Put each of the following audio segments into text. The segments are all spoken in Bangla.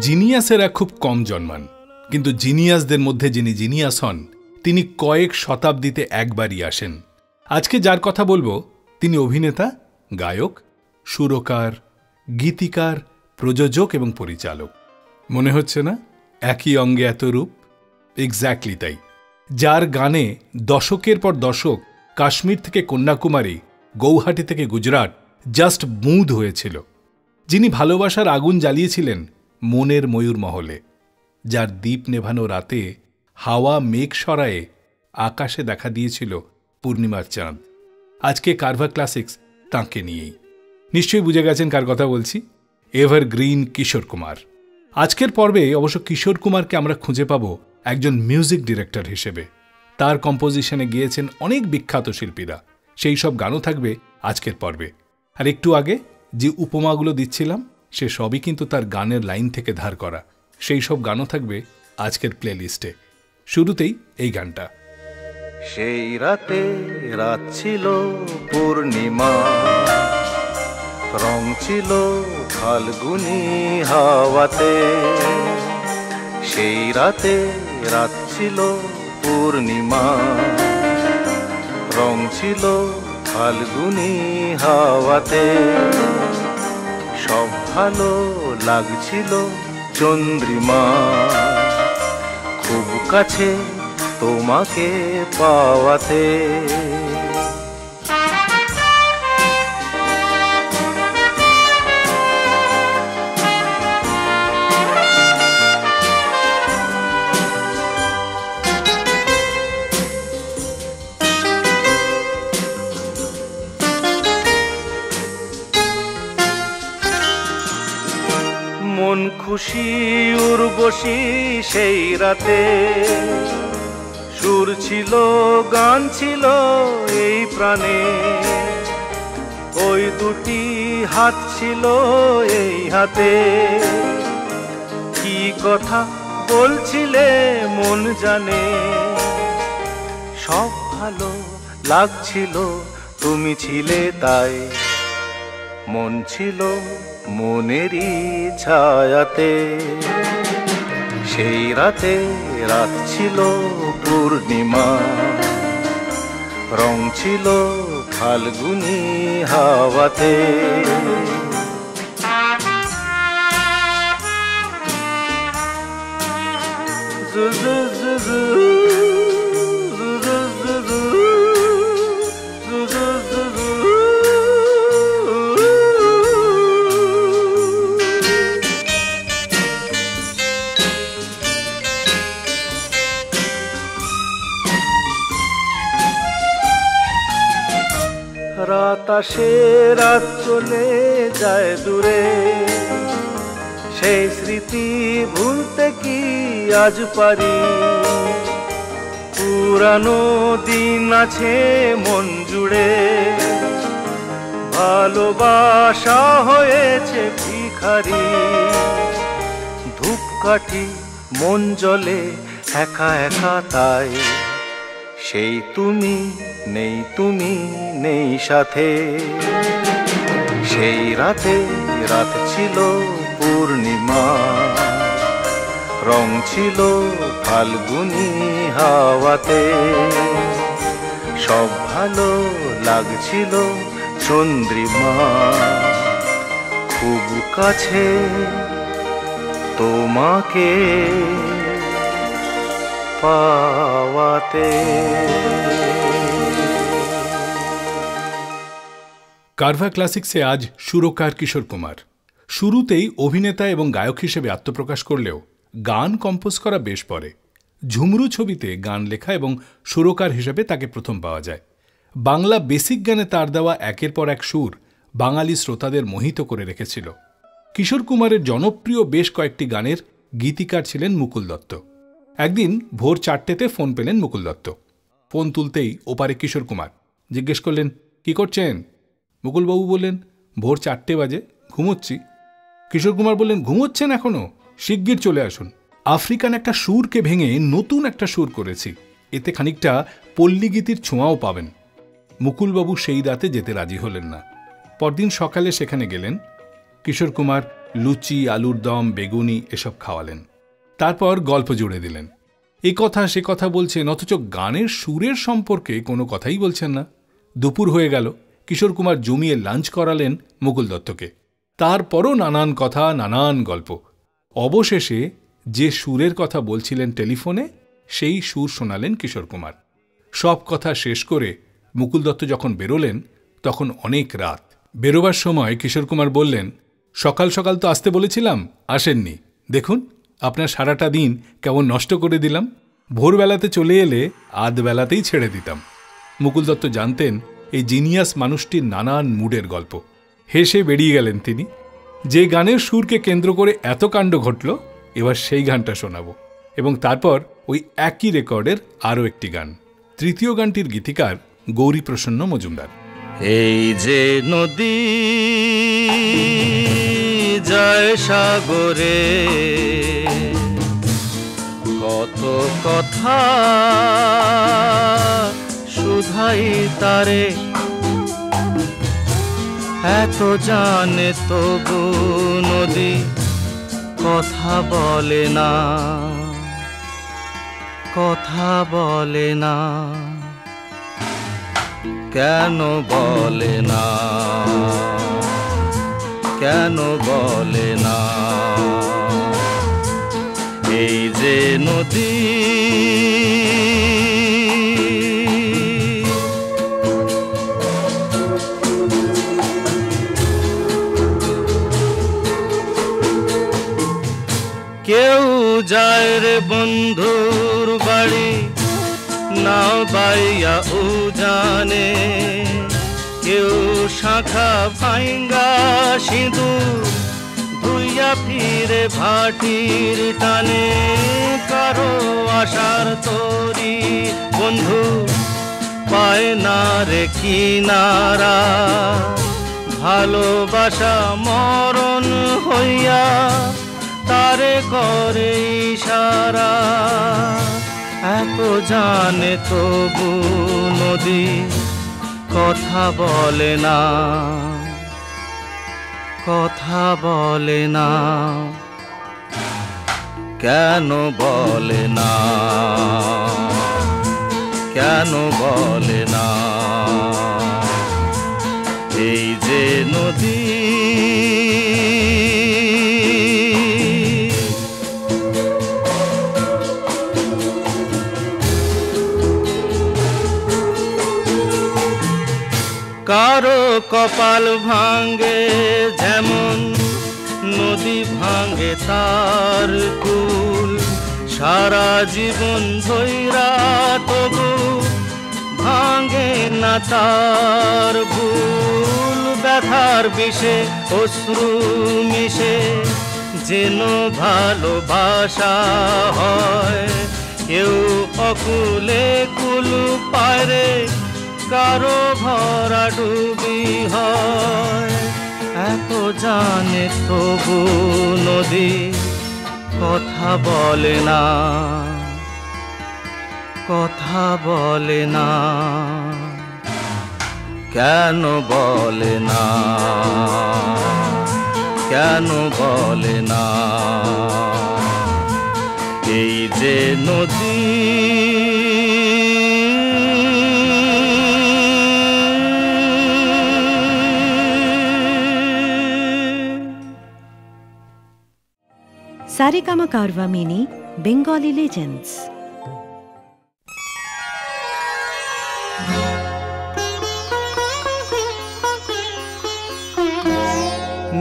জিনিয়াসেরা খুব কম জন্মান, কিন্তু জিনিয়াসদের মধ্যে যিনি জিনিয়াস হন তিনি কয়েক শতাব্দীতে একবারই আসেন। আজকে যার কথা বলবো তিনি অভিনেতা, গায়ক, সুরকার, গীতিকার, প্রযোজক এবং পরিচালক। মনে হচ্ছে না একই অঙ্গে এত রূপ? এক্স্যাক্টলি তাই। যার গানে দশকের পর দশক কাশ্মীর থেকে কন্যাকুমারী, গৌহাটি থেকে গুজরাট জাস্ট মুগ্ধ হয়েছিল, যিনি ভালোবাসার আগুন জ্বালিয়েছিলেন মনের ময়ূর মহলে, যার দ্বীপ নেভানো রাতে হাওয়া মেঘ সরায়ে আকাশে দেখা দিয়েছিল পূর্ণিমার চাঁদ। আজকে কারভা ক্লাসিক্স তাঁকে নিয়েই। নিশ্চয়ই বুঝে গেছেন কার কথা বলছি, এভারগ্রিন কিশোর কুমার। আজকের পর্বে অবশ্য কিশোর কুমারকে আমরা খুঁজে পাব একজন মিউজিক ডিরেক্টর হিসেবে। তার কম্পোজিশনে গিয়েছেন অনেক বিখ্যাত শিল্পীরা, সেই সব গানও থাকবে আজকের পর্বে। আর একটু আগে যে উপমাগুলো দিচ্ছিলাম সে সবই কিন্তু তার গানের লাইন থেকে ধার করা। সেই সব গানও থাকবে আজকের প্লে লিস্টে। শুরুতেই এই গানটা। সেই রাতে রাত ছিল পূর্ণিমা, রং ছিল ফাল্গুনি হাওয়াতে। সেই রাতে রাত ছিল পূর্ণিমা, রং ছিল ফাল্গুনি হাওয়াতে। সব ভালো লাগছিল চন্দ্রিমা, খুব কাছে তোমাকে পাওয়াতে। মন খুশি উর্বশী সেই রাতে, সুর ছিল গান ছিল এই প্রাণে। ওই দুটি হাত ছিল এই হাতে, কি কথা বলছিলে মন জানে। সব ভালো লাগছিল তুমি ছিলে তাই, মন ছিল মনেরই ছায়াতে। সেই রাতে রাত ছিল পূর্ণিমা, রং ছিল ফাল্গুনি হাওয়াতে। রাত আসে রাত চলে যায় দূরে, সেই স্মৃতি ভুলতে কি আজ পারি। পুরানো দিন আছে মন জুড়ে, ভালোবাসা হয়েছে ভিখারি। ধূপকাঠি মন জ্বলে একা একা তাই, সেই তুমি নেই, তুমি নেই সাথে। সেই রাতে রাত ছিল পূর্ণিমা, রং ছিল ফাল্গুনি হাওয়াতে। সব ভালো লাগছিল চন্দ্রিমা, খুব কাছে তোমাকে পাওয়াতে। কারভা ক্লাসিক্সে আজ সুরকার কিশোর কুমার। শুরুতেই অভিনেতা এবং গায়ক হিসেবে আত্মপ্রকাশ করলেও গান কম্পোজ করা বেশ পরে। ঝুমরু ছবিতে গান লেখা এবং সুরকার হিসেবে তাকে প্রথম পাওয়া যায়। বাংলা বেসিক গানে তার দেওয়া একের পর এক সুর বাঙালি শ্রোতাদের মোহিত করে রেখেছিল। কিশোর কুমারের জনপ্রিয় বেশ কয়েকটি গানের গীতিকার ছিলেন মুকুল দত্ত। একদিন ভোর 4টেতে ফোন পেলেন মুকুল দত্ত। ফোন তুলতেই ওপারে কিশোর কুমার জিজ্ঞেস করলেন, কি করছেন? মুকুলবাবু বললেন, ভোর 4টে বাজে, ঘুমোচ্ছি। কিশোর কুমার বললেন, ঘুমোচ্ছেন এখনো? শিগগির চলে আসুন। আফ্রিকান একটা সুরকে ভেঙে নতুন একটা সুর করেছি, এতে খানিকটা পল্লীগীতির ছোঁয়াও পাবেন। মুকুলবাবু সেই রাতে যেতে রাজি হলেন না। পরদিন সকালে সেখানে গেলেন। কিশোর কুমার লুচি, আলুর দম, বেগুনি এসব খাওয়ালেন। তারপর গল্প জুড়ে দিলেন। এ কথা সে কথা বলছেন, অথচ গানের সুরের সম্পর্কে কোনো কথাই বলছেন না। দুপুর হয়ে গেল, কিশোর কুমার জমিয়ে লাঞ্চ করালেন মুকুল দত্তকে। তারপরও নানান কথা, নানান গল্প। অবশেষে যে সুরের কথা বলছিলেন টেলিফোনে, সেই সুর শোনালেন কিশোর কুমার। সব কথা শেষ করে মুকুল দত্ত যখন বেরোলেন, তখন অনেক রাত। বেরোবার সময় কিশোর কুমার বললেন, সকাল সকাল তো আসতে বলেছিলাম, আসেননি। দেখুন আপনার সারাটা দিন কেমন নষ্ট করে দিলাম। ভোরবেলাতে চলে এলে আধবেলাতেই ছেড়ে দিতাম। মুকুল দত্ত জানতেন এই জিনিয়াস মানুষটির নানান মুডের গল্প। হেসে বেরিয়ে গেলেন তিনি। যে গানের সুরকে কেন্দ্র করে এত কাণ্ড ঘটল, এবার সেই গানটা শোনাবো। এবং তারপর ওই একই রেকর্ডের আরও একটি গান। তৃতীয় গানটির গীতিকার গৌরীপ্রসন্ন মজুমদার। এই যে নদী যায় সাগরে, কত কথা শুধাই তারে, এত জানে তবু নদী কথা বলে না, কথা বলে না। কেন বলে না, কেন বলে না? এই যে নদী কেউ যায় রে বন্ধুর বাড়ি, নাও বাইয়া উজানে, কেউ শাখা ভাঙ্গা সিঁদুর ধুইয়া ফিরে ভাটির টানে। কারো আশার তরি বন্ধু পায় না রে কিনারা, ভালোবাসা মরণ হইয়া তারে করে ইশারা। এত জানে তবু নদী কথা বলে না, কথা বলে না। কেন বলে না, কেন বলে না? এই যে নদী কারো কপাল ভাঙ্গে যেমন নদী ভাঙ্গে তার কুল, সারা জীবন ধইরা তবু ভাঙ্গে না তার ভুল। ব্যথার বিষে অশ্রু মিশে যেন ভালোবাসা হয়, কেউ অকুলে কুল পারে, কারো ভরা ডুবি হয়। এত জানে তবু নদী কথা বলে না, কথা বলে না। কেন বলে না, কেন বলে না? এই যে নদী Saregama Carvaan mini Bengali legends.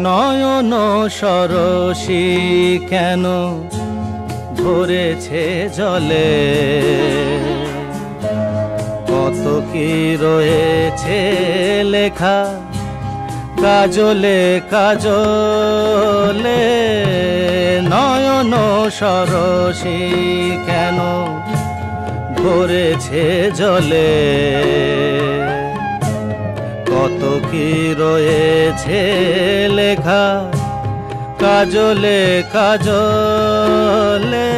নয়ন সরসী কেন ভরেছে জলে, কত কি রয়েছে লেখা কাজলে কাজলে। নয়ন সরসী কেন ভরেছে জলে, কত কি রয়েছে লেখা কাজলে কাজলে।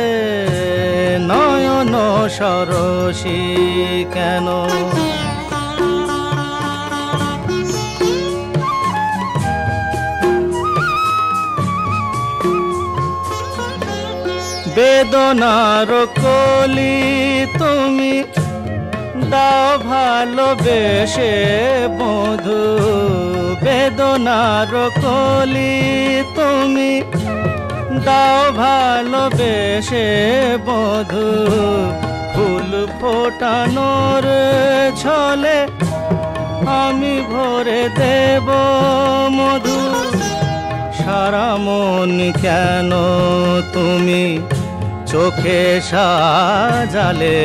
নয়ন সরসী কেন বেদনার কলি তুমি দাও ভালোবেসে বধূ, বেদনার কলি তুমি দাও ভালোবেসে বধূ, ফুল ফোটানোর ছলে আমি ভরে দেব মধু। সারা মন কেন তুমি চোখে সাজালে,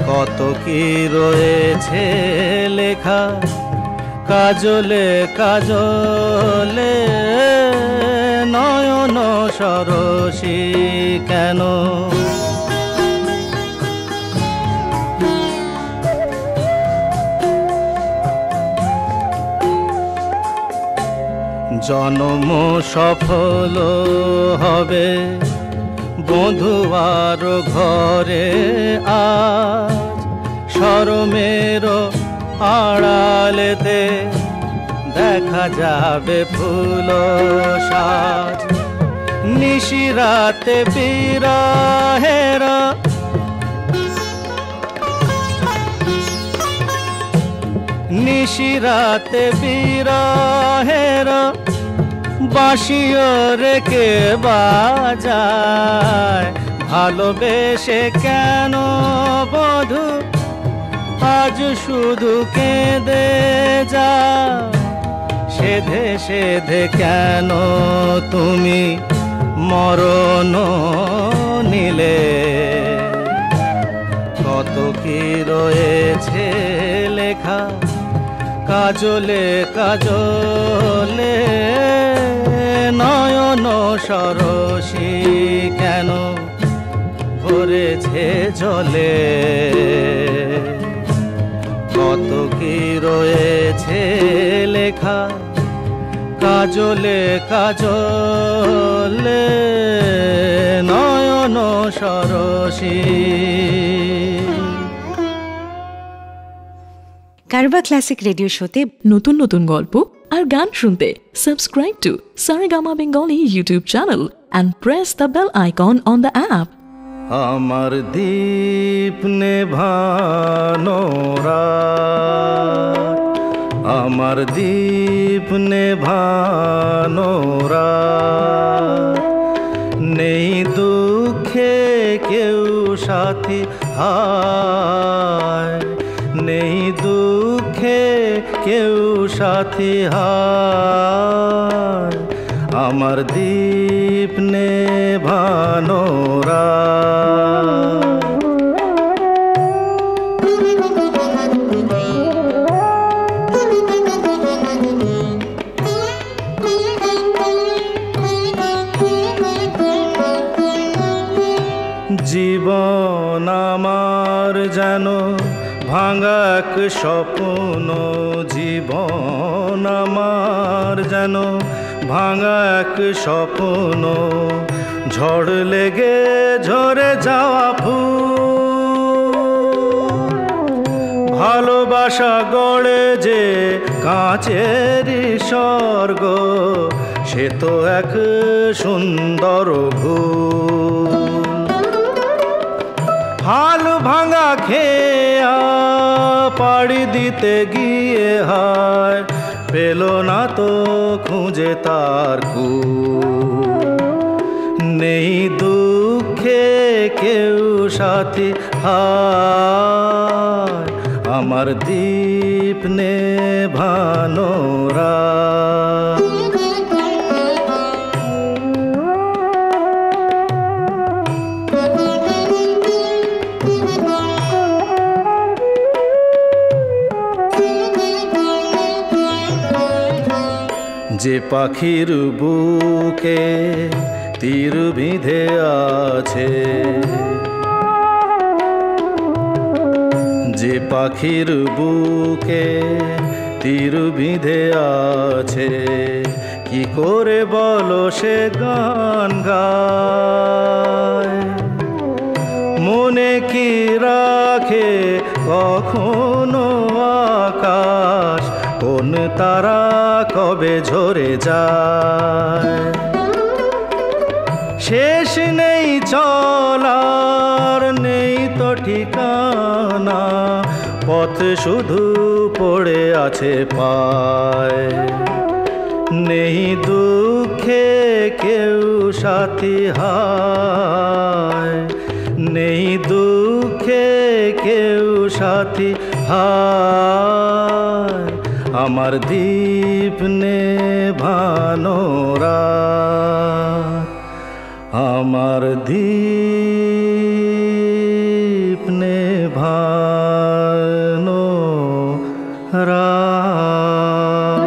কত কি রয়েছে লেখা কাজলে কাজলে, নয়ন সরসী কেন। জন্ম সফল হবে বধুয়ার ঘরে আজ, শরমের আড়ালেতে দেখা যাবে ফুল সাজ। নিশিরাতে বিরহেরা নিশিরাতে বিরহেরা বাঁশিও রেখে বাজায়, ভালোবেসে কেন বধূ আজ শুধু কেঁদে যা। সেধে সেধে কেন তুমি মরণ নিলে, কত কি রয়েছে লেখা কাজলে কাজলে, নয়ন সরসী কেন ভরেছে জলে। কত কি রয়েছে লেখা কাজলে কাজলে, নয়ন সরসী। কারবা ক্লাসিক রেডিও শোতে নতুন নতুন গল্প আর গান শুনতে subscribe to Saregama Bengali YouTube channel and press the bell icon on the app. আমার দীপ নেভানো রাত, আমার দীপ নেভানো রাত, নেই দুঃখে কেউ সাথী হায়, নেই দুঃখে কেউ সাথী হায়, আমার দীপ নেভানো রাত। জীবন আমার যেন ভাঙা এক স্বপ্ন, জীবন আমার যেন ভাঙা এক স্বপ্ন, ঝড় লেগে ঝরে যাওয়া ফুল, ভালোবাসা গড়ে যে কাঁচের স্বর্গ, সে তো এক সুন্দর ভুল। হাল ভাঙা খেয়া পাড়ি দিতে গিয়ে হায়, পেল না তো খুঁজে তার কূল, নেই দুঃখে কেউ সাথী হায়, আমার দীপ নেভানো রাত। যে পাখির বুকে তীর বিঁধে আছে, যে পাখির বুকে তীর বিঁধে আছে, কি করে বলো সে গান গায়, মনে কি রাখে কখনো আকাশ, কোন তারা কবে ঝরে যায়, শেষ নেই চলার, নেই তো ঠিকানা, পথ শুধু পড়ে আছে পায়। নেই দুঃখে কেউ সাথী হায়, নেই দুঃখে কেউ সাথী হায়। আমার দীপ নেভানো রাত, আমার দীপ নেভানো রাত।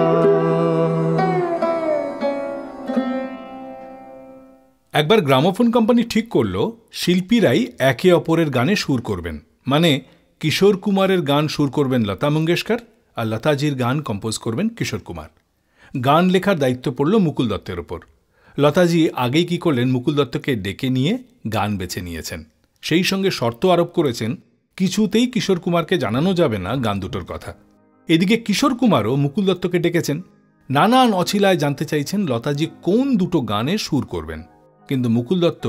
একবার গ্রামোফোন কোম্পানি ঠিক করলো শিল্পীরাই একে অপরের গানে সুর করবেন, মানে কিশোর কুমারের গান সুর করবেন লতা মঙ্গেশকর আর লতাজির গান কম্পোজ করবেন কিশোর কুমার। গান লেখার দায়িত্ব পড়ল মুকুল দত্তের ওপর। লতাজি আগেই কি করলেন, মুকুল দত্তকে ডেকে নিয়ে গান বেছে নিয়েছেন। সেই সঙ্গে শর্ত আরোপ করেছেন কিছুতেই কিশোর কুমারকে জানানো যাবে না গান দুটোর কথা। এদিকে কিশোর কুমারও মুকুল দত্তকে ডেকেছেন, নানান অছিলায় জানতে চাইছেন লতাজি কোন দুটো গানে সুর করবেন, কিন্তু মুকুল দত্ত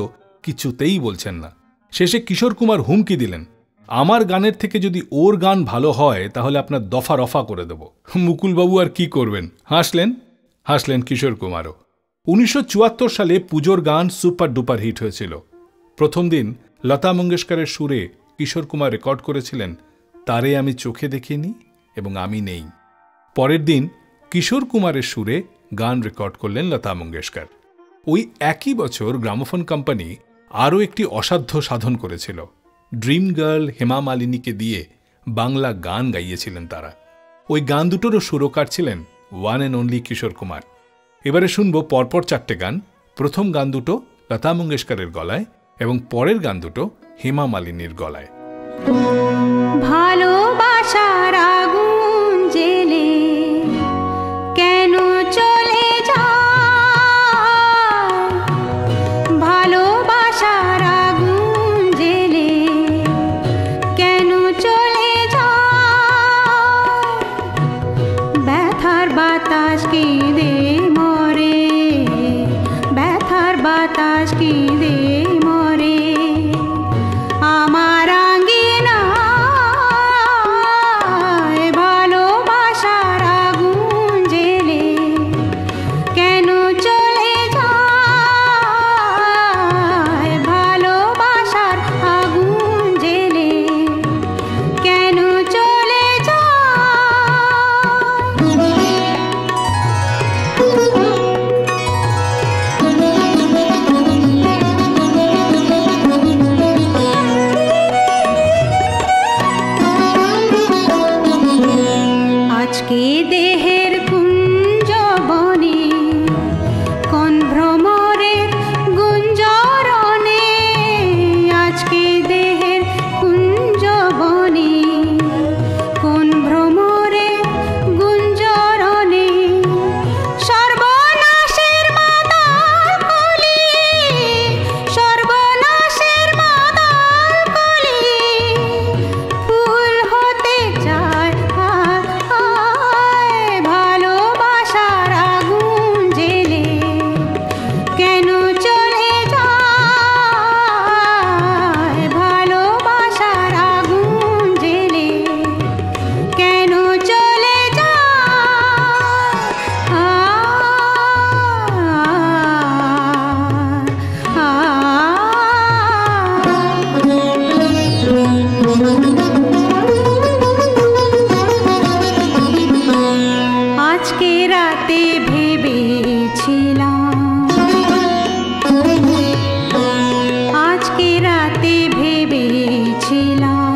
কিছুতেই বলছেন না। শেষে কিশোর কুমার হুমকি দিলেন, আমার গানের থেকে যদি ওর গান ভালো হয় তাহলে আপনার দফা রফা করে দেব। মুকুলবাবু আর কি করবেন, হাসলেন কিশোর কুমারও। 1974 সালে পুজোর গান সুপার ডুপার হিট হয়েছিল। প্রথম দিন লতা মঙ্গেশকরের সুরে কিশোর কুমার রেকর্ড করেছিলেন তারে আমি চোখে দেখিনি এবং আমি নেই। পরের দিন কিশোর কুমারের সুরে গান রেকর্ড করলেন লতা মঙ্গেশকর। ওই একই বছর গ্রামোফোন কোম্পানি আরও একটি অসাধ্য সাধন করেছিল। ড্রিম গার্ল হেমা মালিনীকে দিয়ে বাংলা গান গাইয়েছিলেন তারা। ওই গান দুটোরও সুরকার ছিলেন one and only Kishore Kumar. এবারে শুনব পরপর চারটে গান। প্রথম গান দুটো লতা মঙ্গেশকরের গলায় এবং পরের গান দুটো হেমা মালিনীর গলায়। ভালোবাসার আগুন জেলে কেন চলে যায়, ভালোবাসার আগুন জেলে কেন চলে যায়, ব্যথার বাতাস কেঁদে মরে, ব্যথার বাতাস কেঁদে মরে আমার আঙ্গিনায়, ভালোবাসার আগুন জেলে কেন চলে যায়, ভালোবাসার আগুন জেলে কেন চলে আজকে দেহের কুঞ্জ বনে কোন ভ্রমরের গুঞ্জরণে, আজকে দেহের কুঞ্জ বনে কোন ভ্রমরের গুঞ্জরণে, সর্বনাশের মাতাল কলি, সর্বনাশের মাতাল কলি ফুল হতে চায়, ভালোবাসার আগুন জেলে কেন চলে যায়, ভালোবাসার আগুন জেলে কেন চলে আজকে রাতে ভেবেছিলাম, আজকে রাতে ভেবেছিলাম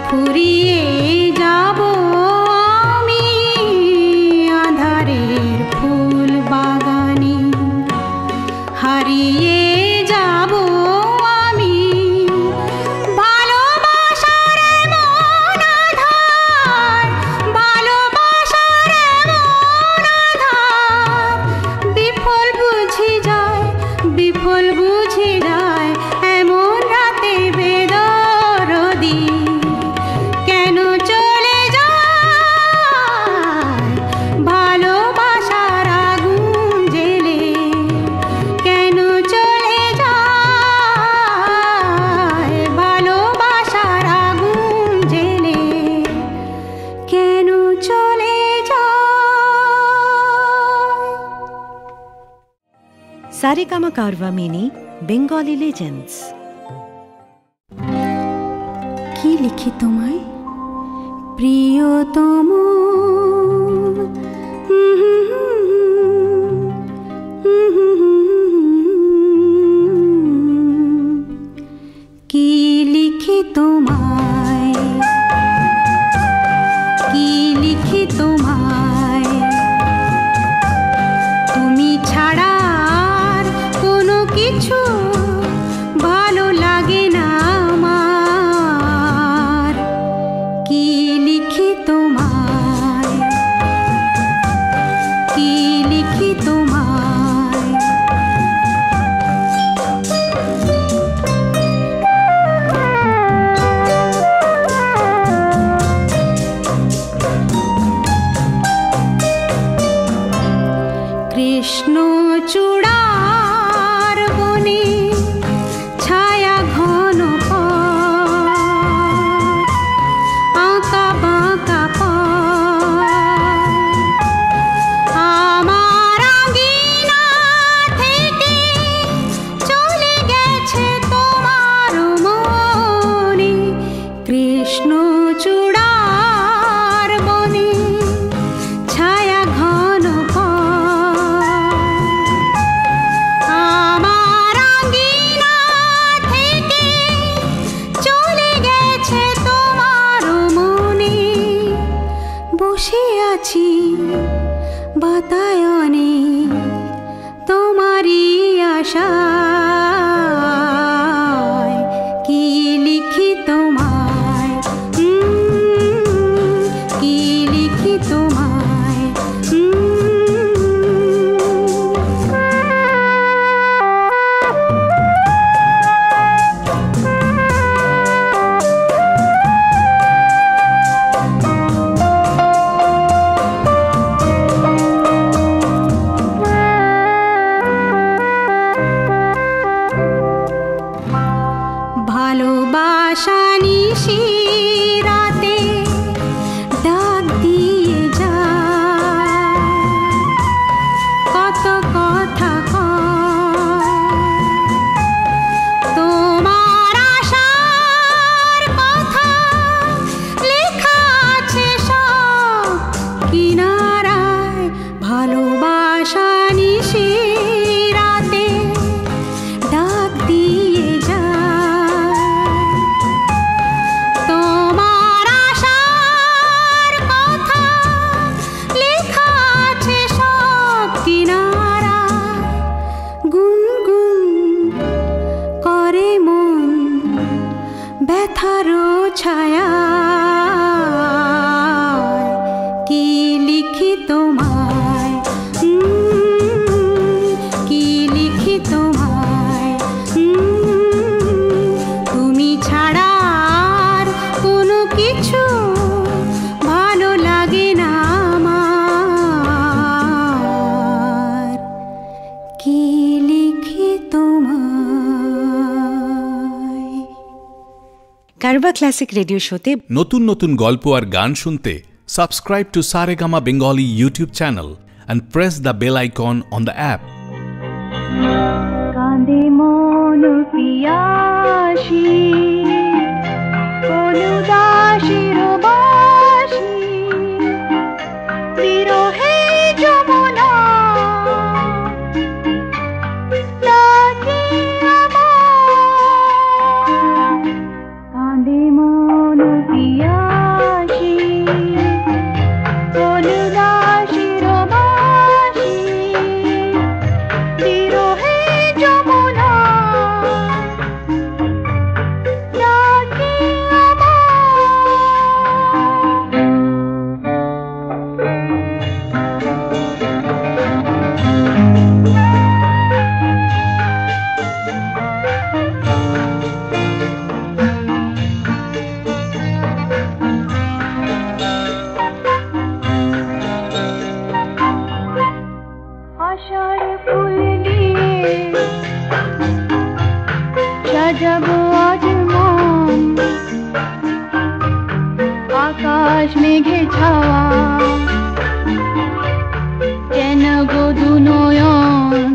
ফুরিয়ে যাব আমি আঁধারের ফুল বাগানে, হারিয়ে যাব আমি ভালোবাসার এমন আধার, ভালোবাসার এমন আধার Saregama Carvaan mini Bengali legends. কি লিখি তোমায় প্রিয়তম, কি লিখি তোমায়, কি লিখি তোমায়, তুমি ছাড়া আর কোনো কিছু ভালো লাগে না আমার। কি লিখি তোমায়, কি লিখি তোমায়, কৃষ্ণ চূড়ার বনে ছায়া ঘন আঁকা বাঁকা আমার আঙিনা থেকে চলে গেছে তোমার মনে। কৃষ্ণ চূড়ার বনে ছায়া ঘন আমার আঙিনা থেকে চলে গেছে তোমার মনে। বসে আছি বাতায়নে তোমারই আশায়। কি লিখি তোমায়, কি লিখি তোমায়, ভালোবাসা নিশি রাতে ডাক দিয়ে যায়, কত কথা কয়, তোমার আশার কথা লেখা আছে সব কিনারায়। ভালোবাসা নিশি রাতে ডাক দিয়ে যায়, তোমার আশার কথা লেখা আছে সব কিনারায়। গুনগুন করে মন ব্যথার ছায়ায়। কি লিখি তোমায়, কি লিখি তোমায়, তুমি ছাড়া আর কোনো কিছু ভালো লাগে না আমার। কি লিখি তোমায়। কারভা ক্লাসিক রেডিও শোতে নতুন নতুন গল্প আর গান শুনতে subscribe to Saregama Bengali YouTube channel and press the bell icon on the app. কাঁদে মন পিয়াসী, কোন দাসীর বাসী, বিরহে যমুনা ডাকে আমার। কাঁদে মন পিয়াসী, কোন দাসীর বাসী, বিরহে যমুনা ডাকে আশার ফুল দিয়ে সাজাবো আজ মন, আকাশ মেঘে ছাওয়া যেন গো দু নয়ন।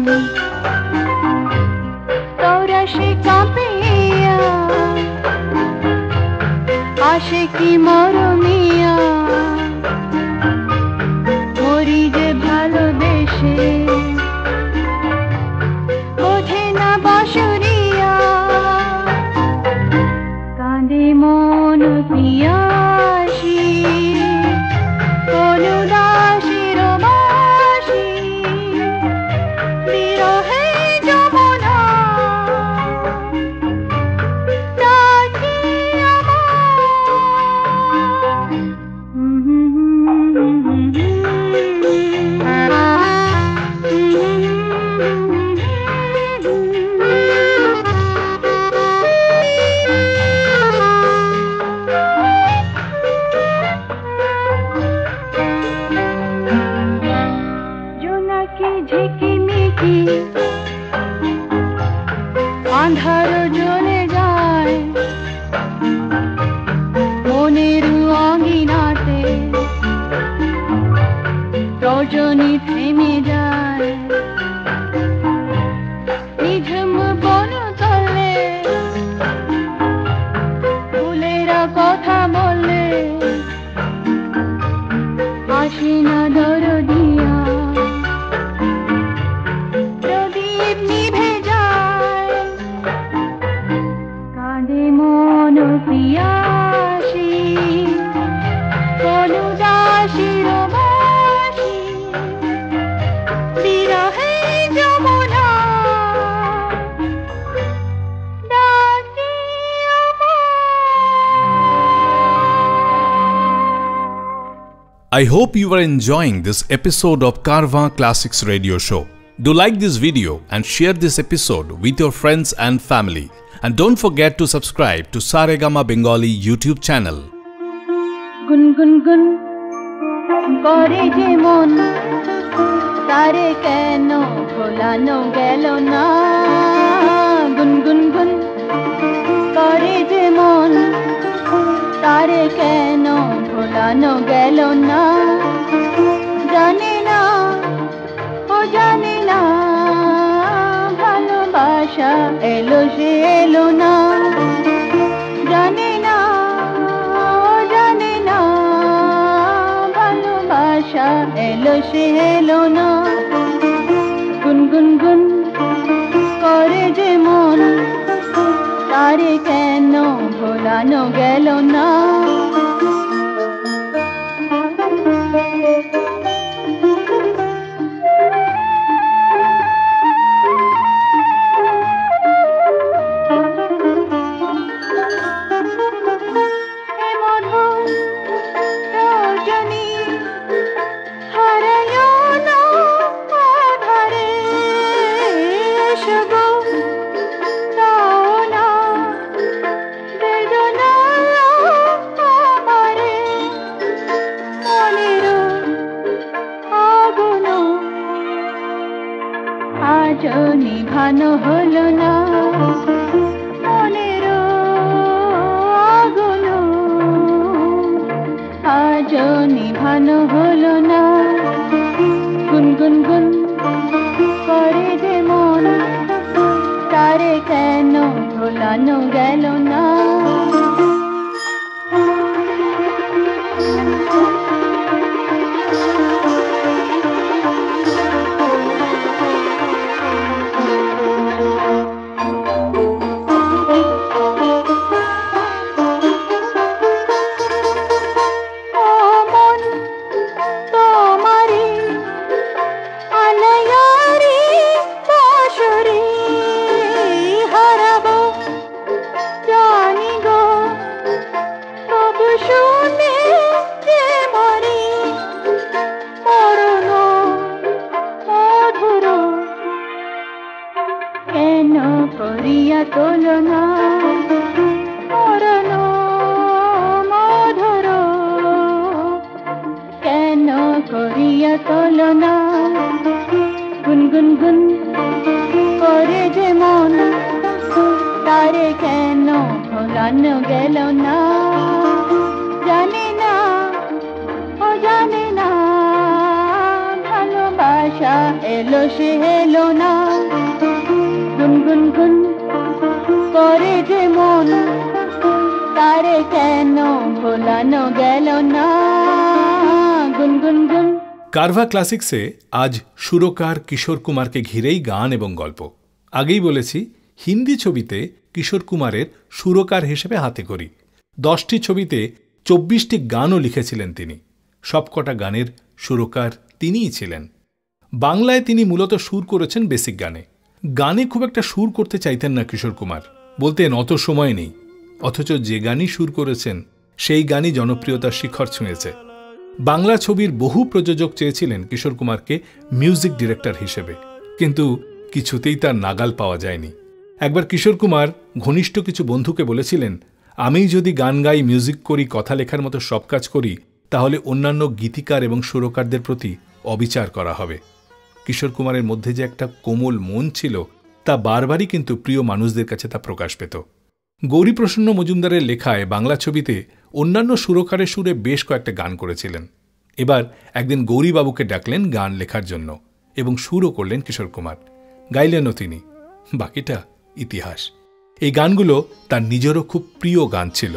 কি ঝিকিমিকি আন্ধার জ্বলে যায় মনের অঙ্গিনাতে রজনী থেমে যায় নিঝুম বনতলে ফুলেরা কথা বলে আসে না দরদিয়া প্রদীপ নিভে যায় কাঁদে মন পিয়াসী অনুদাসীর বাসী বিরহে যমুনা ডাকে I hope you are enjoying this episode of Carvaan Classics Radio Show. Do like this video and share this episode with your friends and family. And don't forget to subscribe to Saregama Bengali YouTube channel. গুন গুন গুন করে যে মন তারে কেন ভোলানো গেল না গুন গুন গুন করে যে মন তারে কেন ভোলানো গেল না জানে না ও জানে না ভালোবাসা এলো সে এলো না জানে না ও জানে না ভালোবাসা এলো সে এলো না গুন গুন গুন করে যে মন তারে কেন ভোলানো গেল না হে মধুর রজনী হারায়ো না আধারে এসো গো দাও না বেদনা আমারে মনের আগুন আজ নিভানো হলো না মনের আগুন আজ নিভানো হলো না গুন গুন গুন করে যে মন তারে কেন ভোলানো গেল না ও মন তোমারি আলয়ারি বাঁশরি হারাবো জানি গো তবু শুনে যে মরি মরণ মধুর কেন করিয়া তোলনা মরণ মধুর কেন করিয়া তোলনা গুন গুন গুন করে যে মন তারে কেন ভোলানো গেল না জানে না ও জানে না ভালোবাসা এলো সে এলো না গুন গুন গুন করে যে মন তারে কেন ভোলানো গেল না গুন গুন গুন কারভা ক্লাসিক্সে আজ সুরকার কিশোর কুমারকে ঘিরেই গান এবং গল্প। আগেই বলেছি হিন্দি ছবিতে কিশোর কুমারের সুরকার হিসেবে হাতে করি। 10টি ছবিতে 24টি গানও লিখেছিলেন তিনি। সবকটা গানের সুরকার তিনিই ছিলেন। বাংলায় তিনি মূলত সুর করেছেন বেসিক গানে। গানে খুব একটা সুর করতে চাইতেন না কিশোর কুমার, বলতেন অত সময় নেই। অথচ যে গানই সুর করেছেন সেই গানই জনপ্রিয়তার শিখর ছুঁয়েছে। বাংলা ছবির বহু প্রযোজক চেয়েছিলেন কিশোর কুমারকে মিউজিক ডিরেক্টর হিসেবে, কিন্তু কিছুতেই তার নাগাল পাওয়া যায়নি। একবার কিশোর কুমার ঘনিষ্ঠ কিছু বন্ধুকে বলেছিলেন, আমি যদি গান গাই, মিউজিক করি, কথা লেখার মতো সব কাজ করি, তাহলে অন্যান্য গীতিকার এবং সুরকারদের প্রতি অবিচার করা হবে। কিশোর কুমারের মধ্যে যে একটা কোমল মন ছিল তা বারবারই কিন্তু প্রিয় মানুষদের কাছে তা প্রকাশ পেত। গৌরীপ্রসন্ন মজুমদারের লেখায় বাংলা ছবিতে অন্যান্য সুরকারের সুরে বেশ কয়েকটা গান করেছিলেন। এবার একদিন গৌরীবাবুকে ডাকলেন গান লেখার জন্য এবং সুরও করলেন কিশোর কুমার। গাইলেনও তিনি। বাকিটা ইতিহাস। এই গানগুলো তার নিজেরও খুব প্রিয় গান ছিল।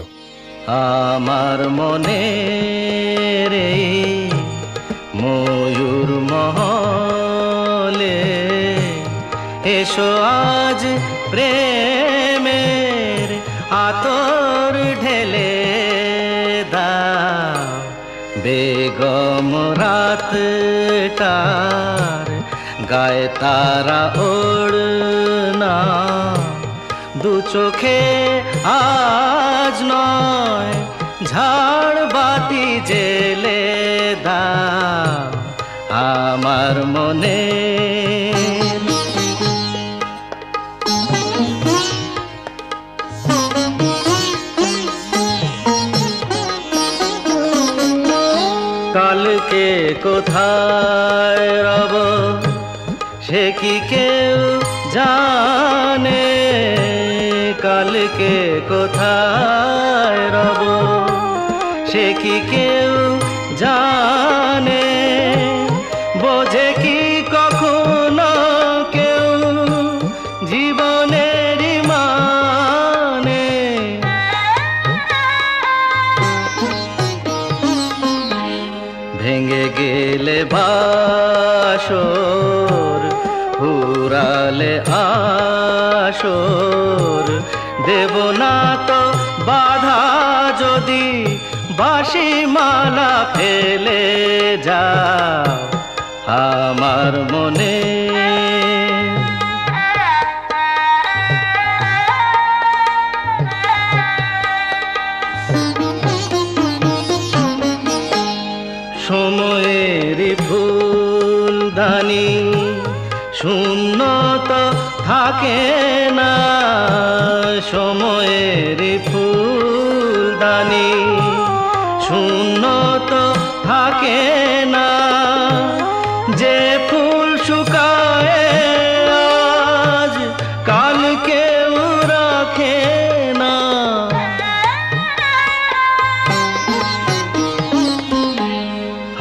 আমার মনে রে ময়ূর মহলে এসো আজ প্রেমের আতর ঢেলে দাও, বেগম রাতটার গায়ে তারা ওড়না, দু চোখে আজ নয় ঝাড় বাতি জেলে দাও আমার মনে। কালকে কোথায় রব সে কি কেউ জানে, কালকে কোথায় রব সে কি কেউ জানে, বোঝে কি কখনো কেউ জীবনের মানে। ভেঙে গেলে বাসর ফুরালে আসর, দেব না তো বাধা যদি বাঁশি মালা ফেলে যাও আমার মনে। সময়ের ফুলদানি শূন্য তো থাকে না, সময়ের ফুলদানি শূন্য তো থাকে না, যে ফুল শুকায় আজ কাল কেউ রাখে না।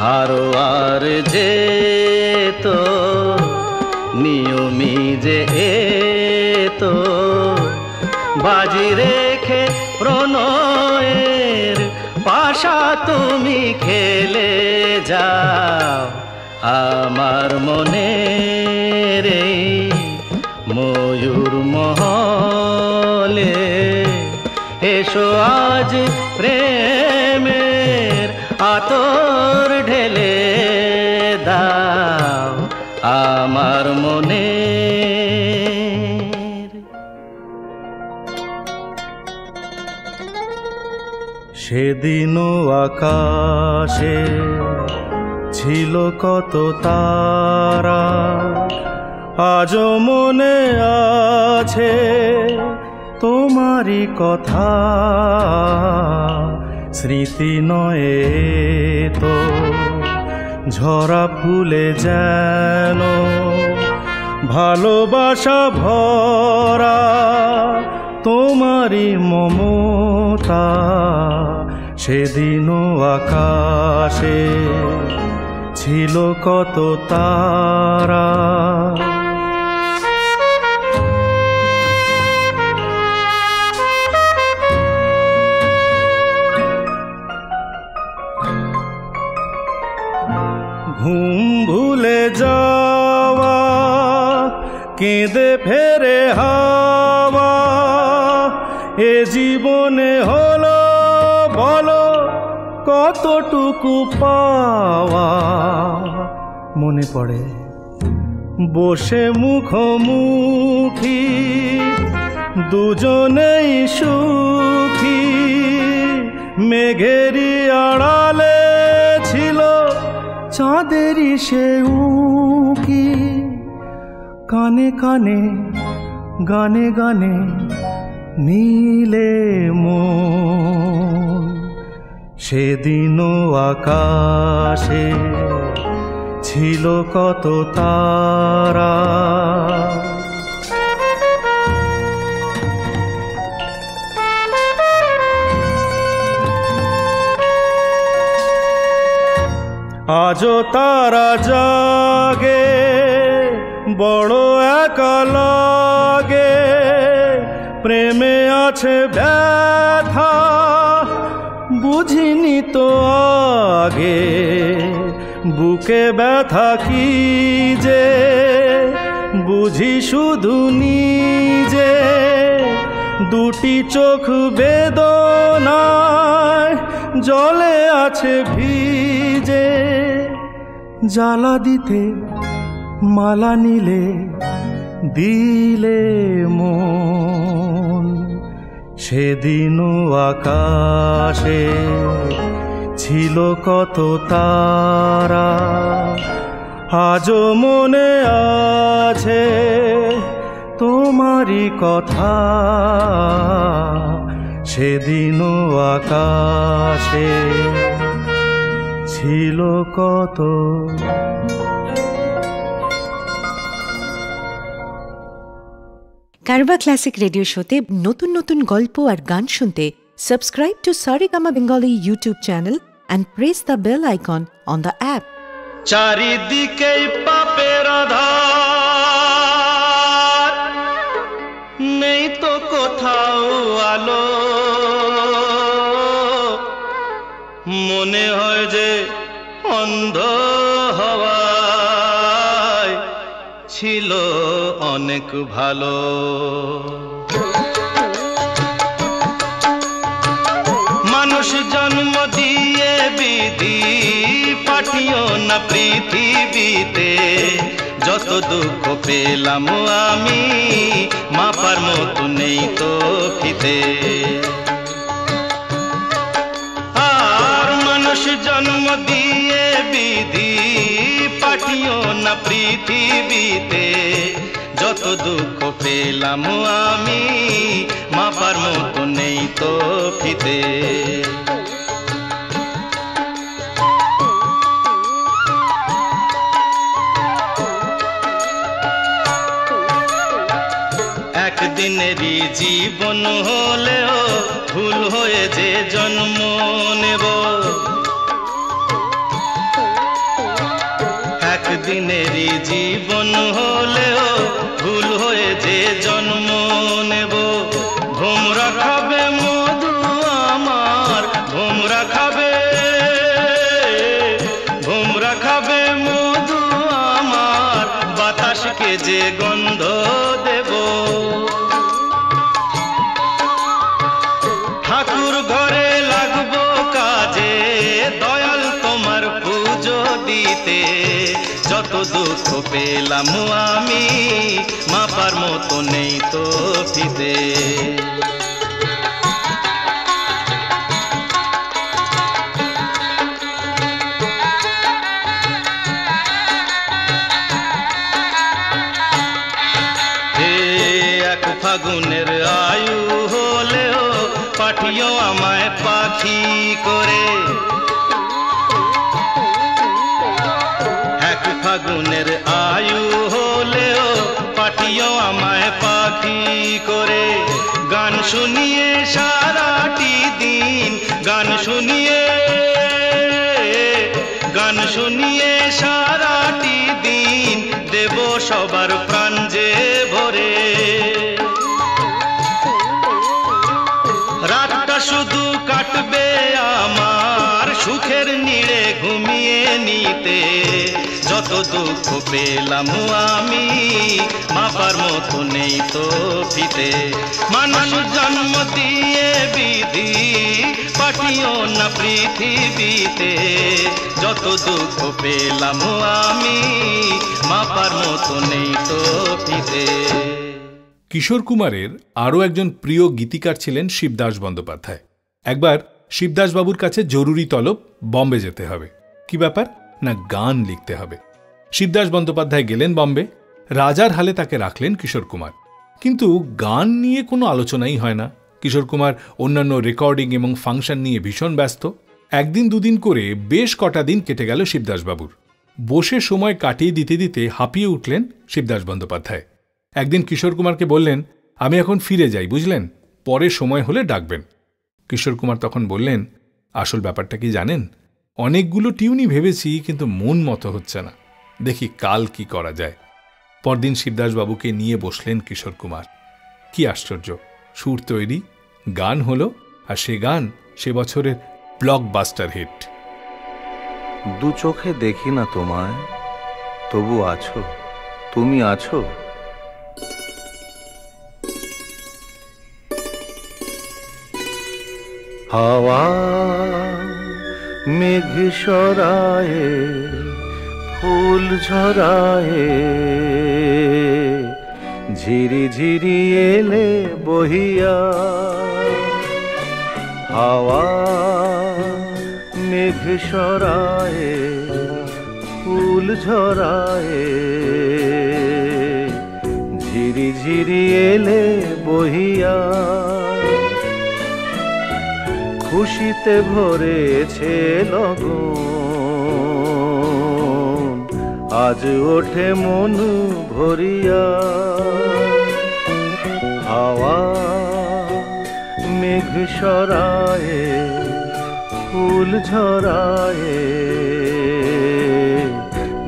হারোয়ার যে তো নিয়মি যে তো বাজি রেখে প্রণয়ের পাশা তুমি খেলে যাও আমার মনে রে ময়ূর মহলে, এসো আজ প্রেমের আতর ঢেলে দাও আমার মনে। সেদিনও আকাশে ছিল কত তারা, আজও মনে আছে তোমারই কথা, স্মৃতি নয় তো ঝরা ফুলে যেন ভালোবাসা ভরা তোমারই মমতা। সেদিনও আকাশে ছিল কত তারা। ঘুম ভুলে যাওয়া কেঁদে ফেরে হাওয়া, এ জীবনে হলো বলো কতটুকু পাওয়া। মনে পড়ে বসে মুখোমুখি দুজনেই সুখী, মেঘেরই আড়ালে ছিল চাঁদেরই সে উঁকি, কানে কানে গানে গানে নীলে মন। সেদিনও আকাশে ছিল কত তারা। আজও তারা জাগে বড় একা লাগে, প্রেমে আছে ব্যথা বুঝিনি তো আগে, বুকে ব্যথা কি যে বুঝি শুধু নিজে, দুটি চোখ বেদনায় জলে আছে ভিজে, জ্বালা দিতে মালা নিলে দিলে মন, সেদিনও আকাশে ছিল কত তারা, আজও মনে আছে তোমারই কথা, সেদিনও আকাশে ছিল কত। কারবা ক্লাসিক রেডিও শোতে নতুন নতুন গল্প আর গান শুনতে subscribe to Saregama Bengali YouTube channel and press the bell icon on the app. চারিদিকে পাপের আধার, নেই তো কোথাও আলো, মনে হয় যে অন্ধ হওয়ায় ছিল অনেক ভালো। মানুষ জন্ম দিয়ে বিধি পাঠিও না পৃথিবীতে, যত দুঃখ পেলাম আমি মাপার মতো নেই তো ফিতে। আর মানুষ জন্ম দিয়ে বিধি পাঠিও না পৃথিবীতে, যত দুঃখ পেলাম আমি মাপার মতো নেই তো ফিতে। একদিনেরই জীবন হলেও ভুল হয়ে যে জন্ম নেব, একদিনেরই জীবন হলেও ভুল হয়ে যে জন্ম নেব। ভোমরা খাবে মধু আমার, ভোমরা খাবে, ভোমরা খাবে মধু আমার, বাতাসকে যে গন্ধ দেব। ঠাকুর ঘরে লাগবো কাজে দয়াল তোমার পুজো দিতে, যত দুঃখ পেলাম আমি মাপার মতো নেই তো ফিতে। এক ফাগুনের আয়ু হলেও পাঠিও আমায় পাখি করে, এক ফাগুনের আয়ু হলেও পাঠিও আমায় পাখি করে। গান শুনিয়ে সারাটি দিন, গান শুনিয়ে, গান শুনিয়ে সারাটি দিন দেব সবার প্রাণ যে ভরে। রাতটা শুধু কাটবে আমার সুখের নিড়ে ঘুমিয়ে নিতে, যত দুঃখ পেলাম আমি মাপার মতো নেই তো ফিতে। মানুষ জন্ম দিয়ে বিধি পাঠিও না পৃথিবীতে, যত দুঃখ পেলাম আমি মাপার মতো নেই তো ফিতে। কিশোর কুমারের আরও একজন প্রিয় গীতিকার ছিলেন শিবদাস বন্দ্যোপাধ্যায়। একবার শিবদাসবাবুর কাছে জরুরি তলব, বম্বে যেতে হবে। কি ব্যাপার না, গান লিখতে হবে। শিবদাস বন্দ্যোপাধ্যায় গেলেন বম্বে। রাজার হালে তাকে রাখলেন কিশোর কুমার, কিন্তু গান নিয়ে কোনো আলোচনাই হয় না। কিশোর কুমার অন্যান্য রেকর্ডিং এবং ফাংশন নিয়ে ভীষণ ব্যস্ত। একদিন দুদিন করে বেশ কটা দিন কেটে গেল শিবদাসবাবুর। বসে সময় কাটিয়ে দিতে দিতে হাঁপিয়ে উঠলেন শিবদাস বন্দ্যোপাধ্যায়। একদিন কিশোর কুমারকে বললেন, আমি এখন ফিরে যাই, বুঝলেন, পরে সময় হলে ডাকবেন। কিশোর কুমার তখন বললেন, আসল ব্যাপারটা কি জানেন, অনেকগুলো টিউনই ভেবেছি, কিন্তু মন মতো হচ্ছে না, দেখি কাল কি করা যায়। পরদিন শিবদাসবাবুকে নিয়ে বসলেন কিশোর কুমার। কি আশ্চর্য, সুর তৈরি, গান হলো, আর সে গান সে বছরের ব্লকবাস্টার হিট। দু চোখে দেখি না তোমায়, তবু আছো, তুমি আছো। হাওয়া মেঘ সরায়ে, ফুল ঝরায়ে, ঝিরি ঝিরি এলে বহিয়া। হাওয়া মেঘ সরায়ে, ফুল ঝরায়ে, ঝিরি ঝিরি এলে বহিয়া। খুশিতে ভরেছে লগন, আজ ওঠে মন ভরিয়া। হাওয়া মেঘ সরায়ে, ফুল ঝরায়ে,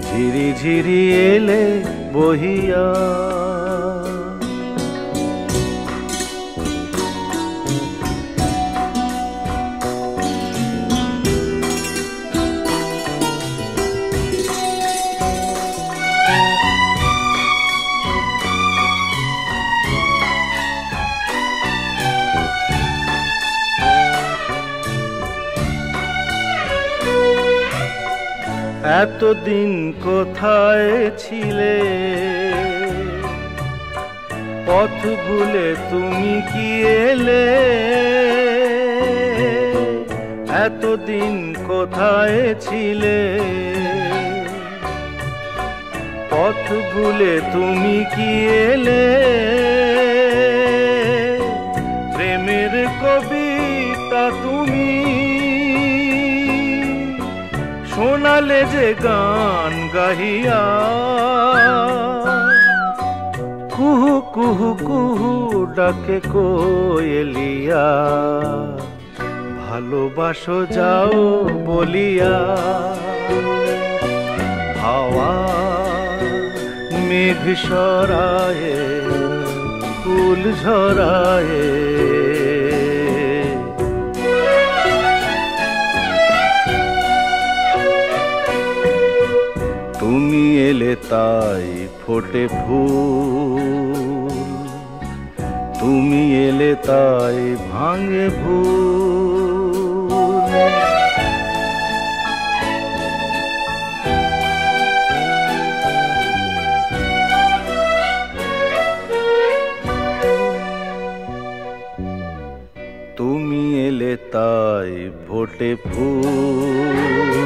ঝিরি ঝিরি এলে বহিয়া। এতদিন কোথায় ছিলে, পথ ভুলে তুমি কি এলে? এতদিন কোথায় ছিলে, পথ ভুলে তুমি কি এলে? প্রেমের কবিতা তুমি শোনালে যে গান গাহিয়া। কুহু কুহু কুহু ডাকে কোয়েলিয়া, ভালোবাসো যাও বলিয়া। হাওয়া মেঘ সরায়ে, ফুল ঝরায়ে, তুমি এলে তাই ফোটে ফুল, তুমি এলে তাই ভাঙে ভুল। তুমি এলে তাই ফোটে ফুল,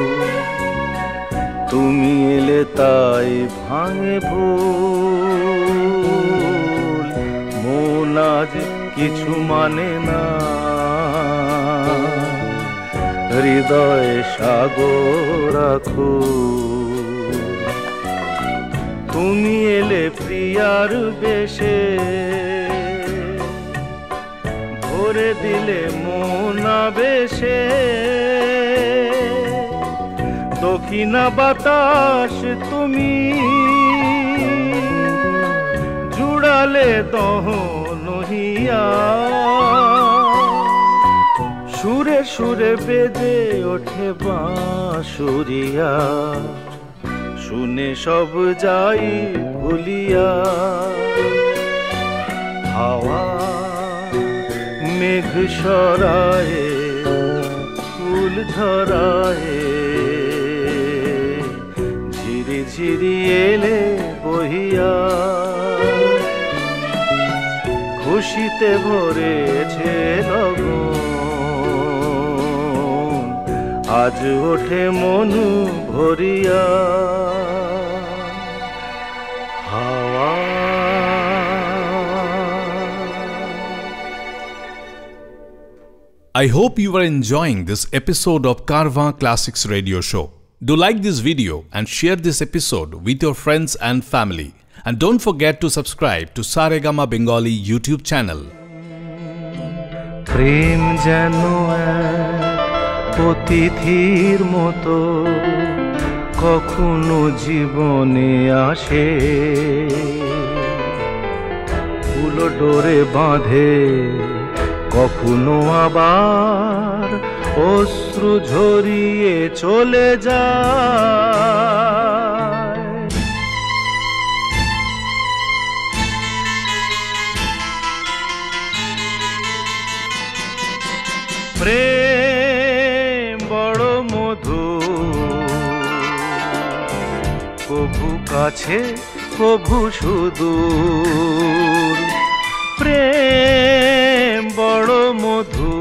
তুমি এলে তাই ভাঙে ভুল। মন আজ কিছু মানে না, হৃদয়ে সাগর আকুল। তুমি এলে প্রিয়ার বেশে, ভরে দিলে মন আবেশে। দক্ষিণা বাতাস তুমি জুড়ালে দহন হিয়া। সুরে সুরে বেজে ওঠে বাঁশুরিয়া, শুনে সব যাই ভুলিয়া। হাওয়া মেঘ সরায়ে, ফুল ঝরায়ে, ঝিরি ঝিরি এলে বহিয়া। খুশিতে ভরেছে লগন, আজ ওঠে মন ভরিয়া। হাওয়া I hope you are enjoying this episode of Carvaan Classics Radio Show. Do like this video and share this episode with your friends and family. And don't forget to subscribe to Saregama Bengali YouTube channel. প্রেম যেন এক অতিথির মতো কখনো জীবনে আসে, ফুলো ডোরে বাঁধে, কখনো আবার অশ্রু ঝরিয়ে চলে যায়। প্রেম বড় মধুর, কভু কাছে কভু সুদূর। প্রেম বড় মধুর,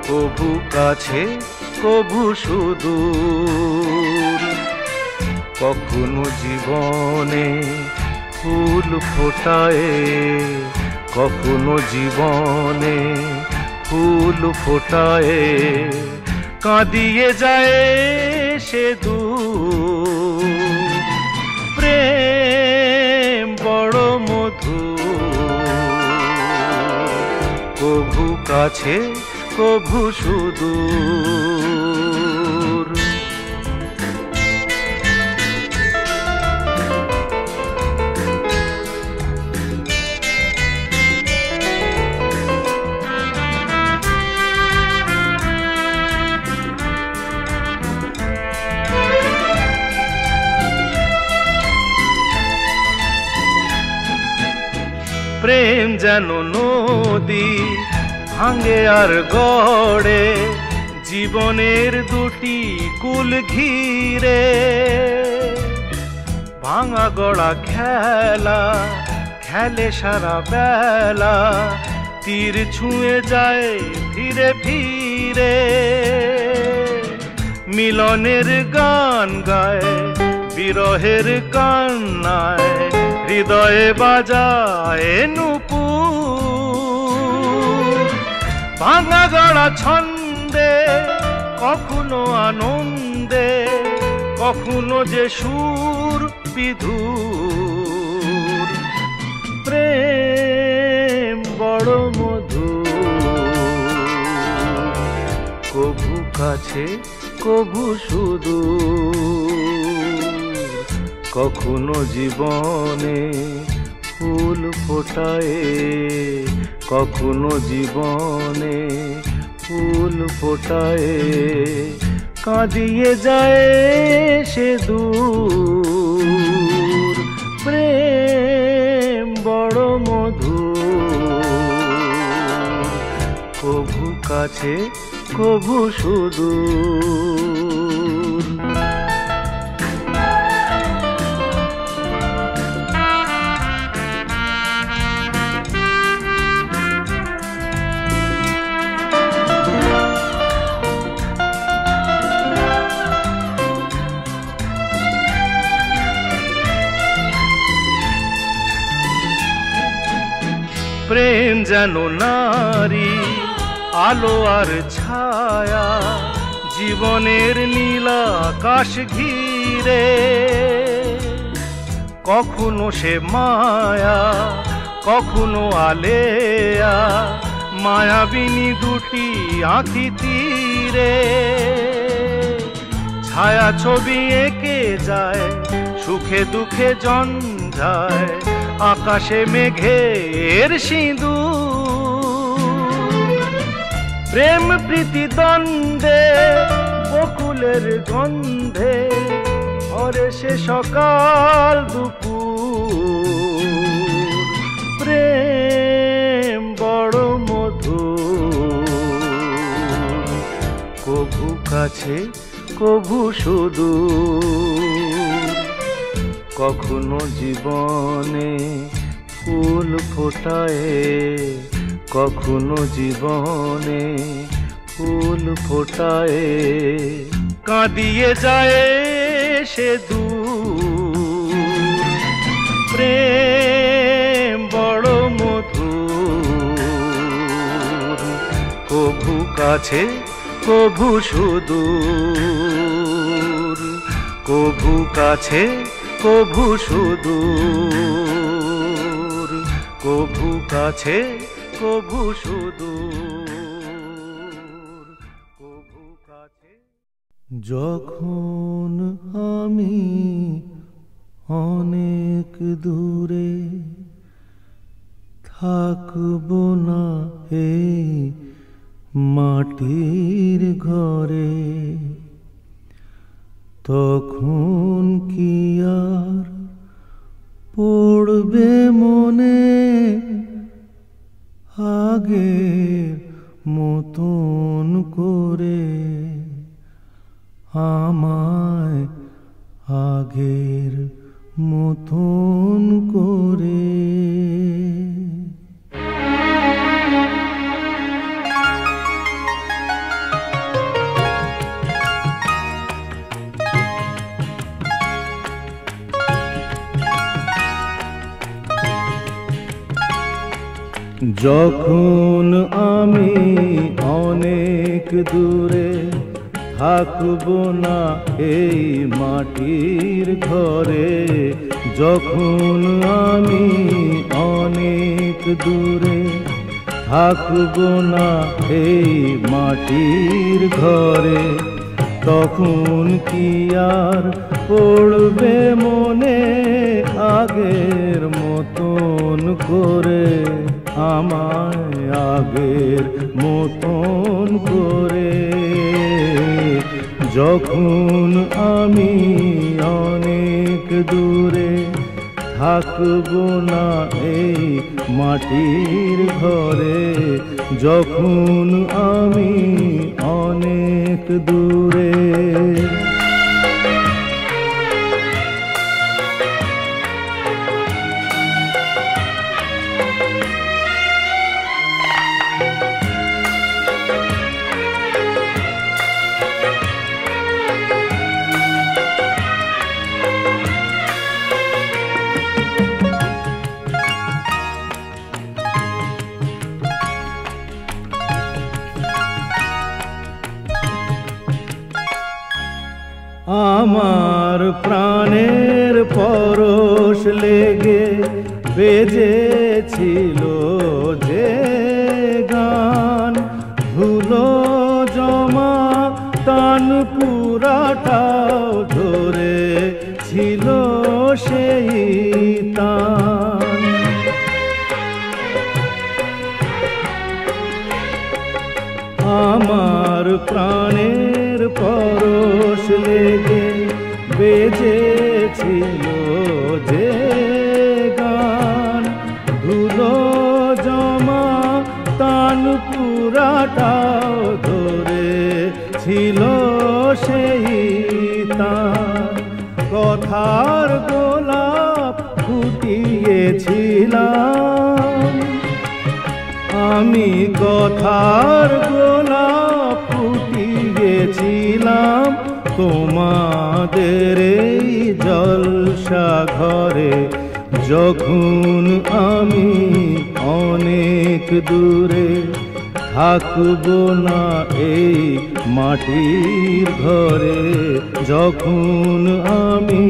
কভু কাছে কভু সুদূর। কখনো জীবনে ফুল ফোটায়, কখনো জীবনে ফুল ফোটায়, কাঁদিয়ে যায় সে দূর। প্রেম বড় মধুর, কভু কাছে কভু সুদূর। প্রেম যেন নদী ভাঙে আর গড়ে, জীবনের দুটি কুল ঘিরে। ভাঙা গড়া খেলা খেলে সারা বেলা, তীর ছুঁয়ে যায় ফিরে ফিরে। মিলনের গান গায় বিরহের কান্নায়, হৃদয়ে বাজায় নূপুর। ভাঙা গড়া ছন্দে কখনো আনন্দে, কখনো যে সুর বিধুর। প্রেম বড় মধুর, কভু কাছে কভু সুদূর। কখনো জীবনে ফুল ফোটায়, কখনো জীবনে ফুল ফোটায়, কাঁদিয়ে যায় সে দূর। প্রেম বড় মধুর, কভু কাছে কভু সুদূর। প্রেম যেন নারী আলো আর ছায়া, জীবনের নীল আকাশ ঘিরে। কখনো সে মায়া কখনো আলেয়া, মায়াবিনী দুটি আঁখি তীরে। ছায়া ছবি এঁকে যায়, সুখে দুঃখে জঞ্জায়, আকাশে মেঘের সিঁদুর। প্রেম প্রীতি দ্বন্দ্বে বকুলের গন্ধে, ভরে সে সকাল দুপুর। প্রেম বড় মধুর, কভু কাছে কভু সুদূর। কখনো জীবনে ফুল ফোটায়, কখনো জীবনে ফুল ফোটায়, কাঁদিয়ে যায় সে দূর। প্রেম বড় মধুর, কভু কাছে কভু সুদূর, কভু কাছে কভু সুদূর, কভু কাছে কভু সুদূর, কভু কাছে। যখন আমি অনেক দূরে থাকব না এই মাটির ঘরে, তখন কি আর পড়বে মনে আগের মতন করে, আমায় আগের মতন করে। যখন আমি অনেক দূরে থাকব না এই মাটির ঘরে, যখন আমি অনেক দূরে থাকব না এই মাটির ঘরে, তখন কি আর পড়বে মনে আগের মতন করে, আমায় আগের মতন করে। যখন আমি অনেক দূরে থাকব না এই মাটির ঘরে, যখন আমি অনেক দূরে। আমার প্রাণের পরশ লেগে বেজেছিল যে গান, ধুলো জমা তান পুরাটাও ধরে ছিল সেই তান। আমার প্রাণের পরশ লেগে বেজেছিল যে গান, ধুলো জমা তান পুরাটাও ধরে ছিল সেই তান। কথার গোলাপ ফুটিয়েছিলাম আমি, কথার গোলাপ ফুটিয়েছিলাম তোমাদের এই জলসা ঘরে, যখন আমি অনেক দূরে থাকব না এই মাটির ঘরে, যখন আমি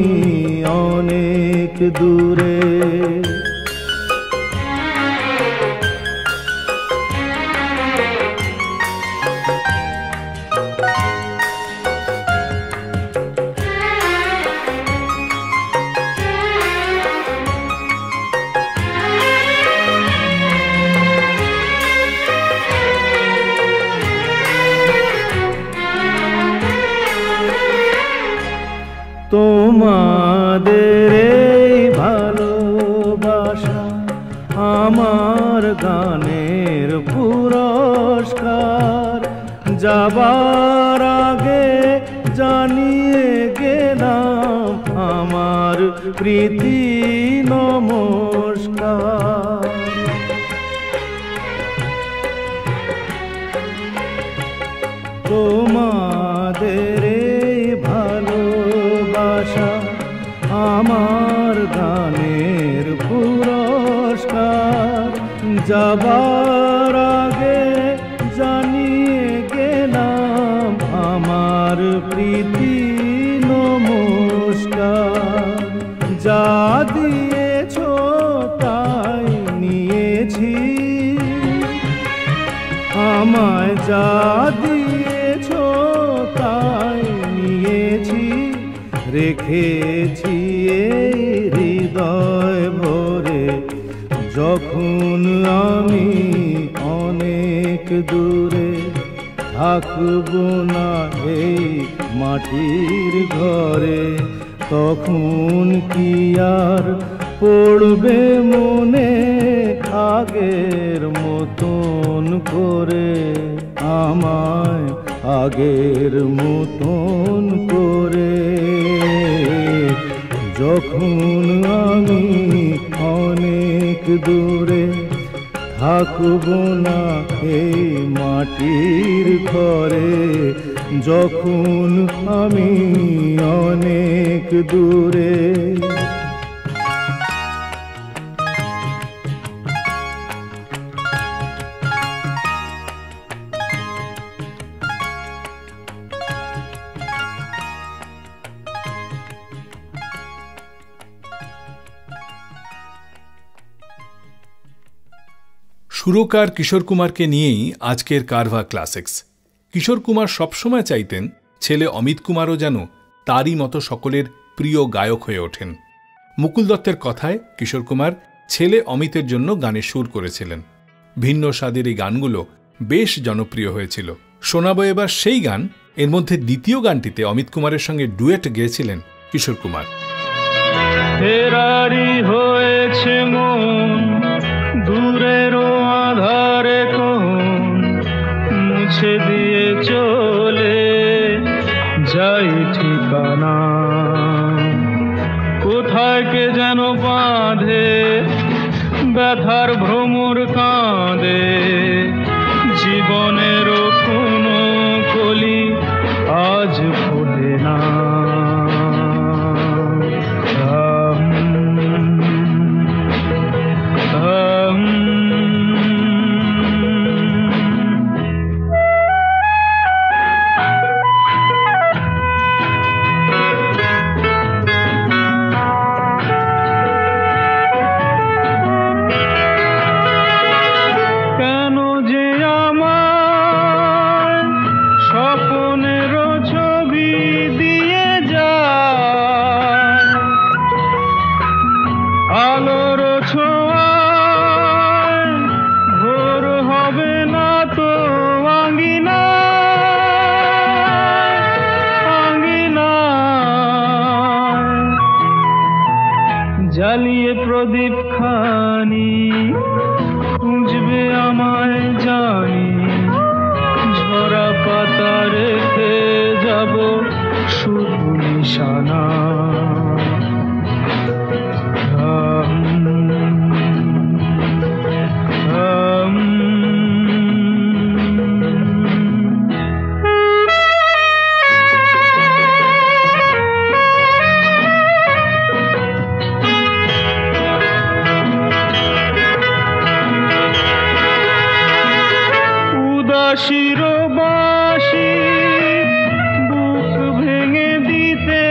অনেক দূরে। তোমাদের এই ভালোবাসা আমার গানের পুরস্কার, যাবার আগে জানিয়ে গেলাম আমার প্রীতি নমস্কার। তোমাদের এই ভালোবাসা আমার গানের পুরস্কার, যাবার আগে জানিয়ে গেলাম প্রীতি নমস্কার। যা দিয়েছ তাই নিয়েছি, আমায় যা দিয়েছ তাই নিয়েছি, রেখেছি এই হৃদয় ভরে। যখন আমি অনেক দূরে থাকবো না এই মাটির ঘরে, তখন কি আর পড়বে মনে আগের মতন করে, আমায় আগের মতন করে। যখন আমি অনেক দূরে থাকবো না এই মাটির ঘরে, যখন আমি অনেক দূরে। সুরকার কিশোর কুমারকে নিয়েই আজকের কারভা ক্লাসিক্স। কিশোর কুমার সবসময় চাইতেন ছেলে অমিত কুমারও যেন তারই মতো সকলের প্রিয় গায়ক হয়ে ওঠেন। মুকুল দত্তের কথায় কিশোর কুমার ছেলে অমিতের জন্য গানের সুর করেছিলেন। ভিন্ন স্বাদের এই গানগুলো বেশ জনপ্রিয় হয়েছিল। শোনাবো এবার সেই গান। এর মধ্যে দ্বিতীয় গানটিতে অমিত কুমারের সঙ্গে ডুয়েট গেয়েছিলেন কিশোর কুমার। ফেরারি হয়েছে মন দূরেরও আধারে, কোন মুছে দিয়ে চলে যাই ঠিকানা, কোথায় কে যেন বাঁধে ব্যথার ভ্রমর কাঁদে, জীবনেরও কোনো কলি আজ ফোটে না। জ্বালিয়ে প্রদীপ খানি খুঁজবে আমায় জানি, ঝরা পাতা রেখে যাব শুধু নিশানা। শিরবাসী বুক ভেঙে দিতে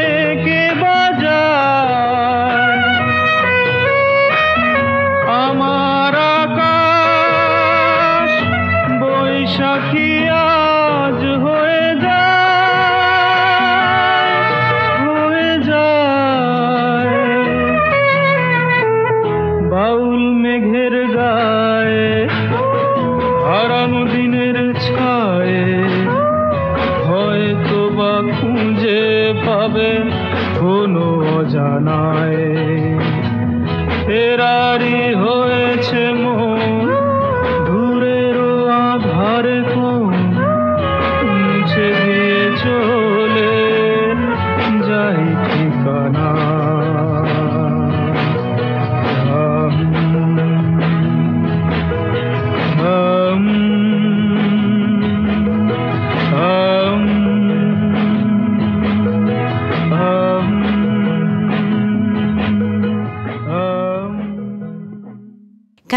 কে বাজায়, আমার আকাশ বৈশাখী আজ হয়ে যায়, বাউল মেঘের গায়ে হারানো দিনের ছায়ে, হয়তো বা খুঁজে পাবে কোনো অজানায়। ফেরারি হয়েছে মন দূরেরও আধারে, কোন মুছে দিয়ে চলে যাই ঠিকানা।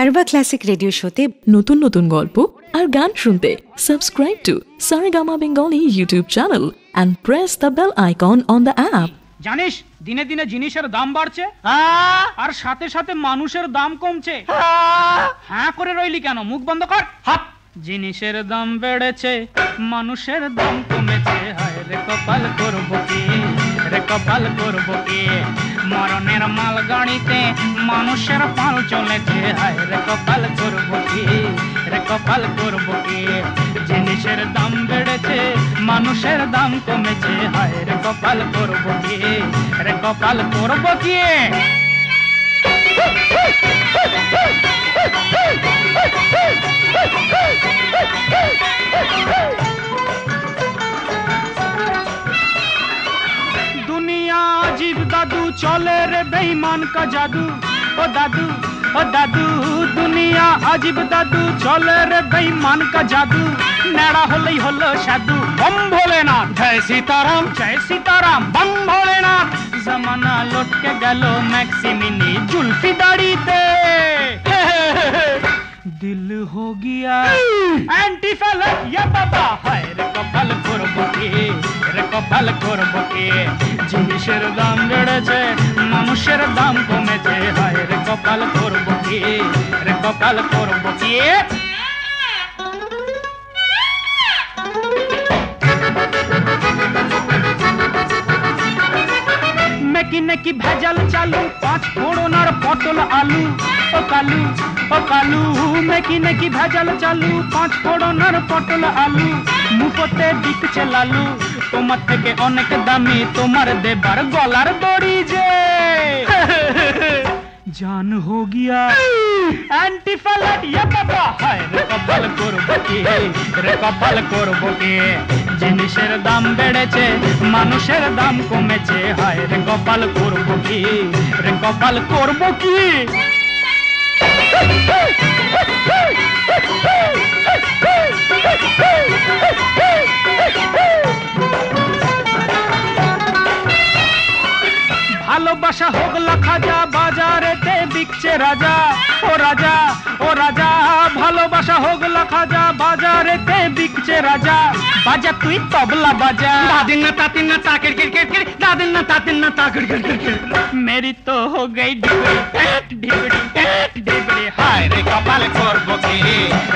কারবা ক্লাসিক রেডিও শোতে নতুন নতুন গল্প আর গান শুনতে subscribe to Saregama Bengali YouTube channel and press the bell icon on the app. জানিস দিনে দিনে জিনিসের দাম বাড়ছে আর সাথে সাথে মানুষের দাম কমছে। হ্যাঁ করে রইলি কেন? মুখ বন্ধ কর। জিনিসের দাম বেড়েছে, মানুষের দাম কমেছে। হায় রে কপাল করব কি, রে কপাল করব কি। মরণের মাল গাড়িতে মানুষের পাল চলেছে। হায় রে কপাল করব কি, রে কপাল করব কি। জিনিসের দাম বেড়েছে, মানুষের দাম কমেছে। হায় রে কপাল করব কি, রে কপাল করব কি। दुनिया अजीब दादू चले रे बेईमान का जादू। ओ दादू, ओ दादू, दुनिया अजीब दादू चले रे बेईमान का जादू। नेड़ा होलई होलो साधु। बम भोलेनाथ, जय सीताराम, जय सीताराम, बम भोलेनाथ। जमाना लौट के गलो मैक्सिमिनी जुल्फी दाढ़ी ते। दिल हो गया एंटी फैलक ये बाबा। हाय रे कपाल করব কি, রে কপাল করব কি। জিনিসের দাম বেড়েছে, মানুষের দাম কমেছে। হায় রে কপাল করব কি, রে কপাল করব কি। মেকি নেকি ভেজাল চালু, 5 ফোড়নার পটল আলু। ও কালু, ও কালু, মেকি নেকি ভেজাল চালু, 5 ফোড়নার পটল আলু। মুখতে দিচ্ছে লালু, তোমার থেকে অনেক দামি তোমার দেবার গলার দড়ি যে। জান हो गया एंटी फैलक ये बाबा। हाय রে কপাল করব কি, রে কপাল করব কি। জিনিসের দাম বেড়েছে, মানুষের দাম কমেছে। হায় রে কপাল করব কি, রে কপাল করব কি। ভালোবাসা হোক লাখাজা, বাজারেতে বিকছে রাজা। ও রাজা, ও রাজা, ভালোবাসা হোক লাখাজা, বাজারেতে বিকছে রাজা। বাজা তুই তবলা বাজা। দাদিন না তাতিন না তাকের কিরকির কির, দাদিন না তাতিন না তাকের কিরকির কির। মেরি তো हो गई डिबड़ी डिबड़ी डिबड़ी। हाय রে কপাল করব কি,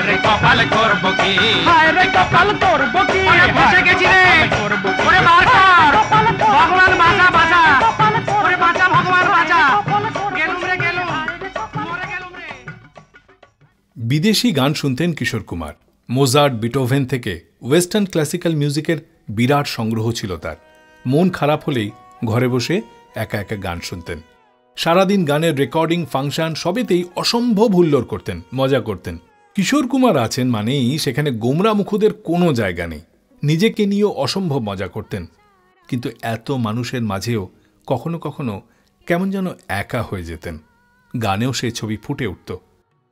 রে কপাল করব কি। হায় রে কপাল করব কি। ফেসে গেছি রে, ওরে বাঁচা ভগবান, বাঁচা বাঁচা, ওরে বাঁচা ভগবান বাঁচা। গেলুম রে গেলুম, মরে গেলুম রে। বিদেশি গান শুনতেন কিশোর কুমার। মোজার্ট, বিটোভেন থেকে ওয়েস্টার্ন ক্লাসিক্যাল মিউজিকের বিরাট সংগ্রহ ছিল তার। মন খারাপ হলেই ঘরে বসে একা একা গান শুনতেন। সারাদিন গানের রেকর্ডিং, ফাংশন সবেতেই অসম্ভব হুল্লোড় করতেন, মজা করতেন। কিশোর কুমার আছেন মানেই সেখানে গোমরা মুখুদের কোনো জায়গা নেই। নিজেকে নিয়েও অসম্ভব মজা করতেন। কিন্তু এত মানুষের মাঝেও কখনো কখনো কেমন যেন একা হয়ে যেতেন। গানেও সেই ছবি ফুটে উঠত।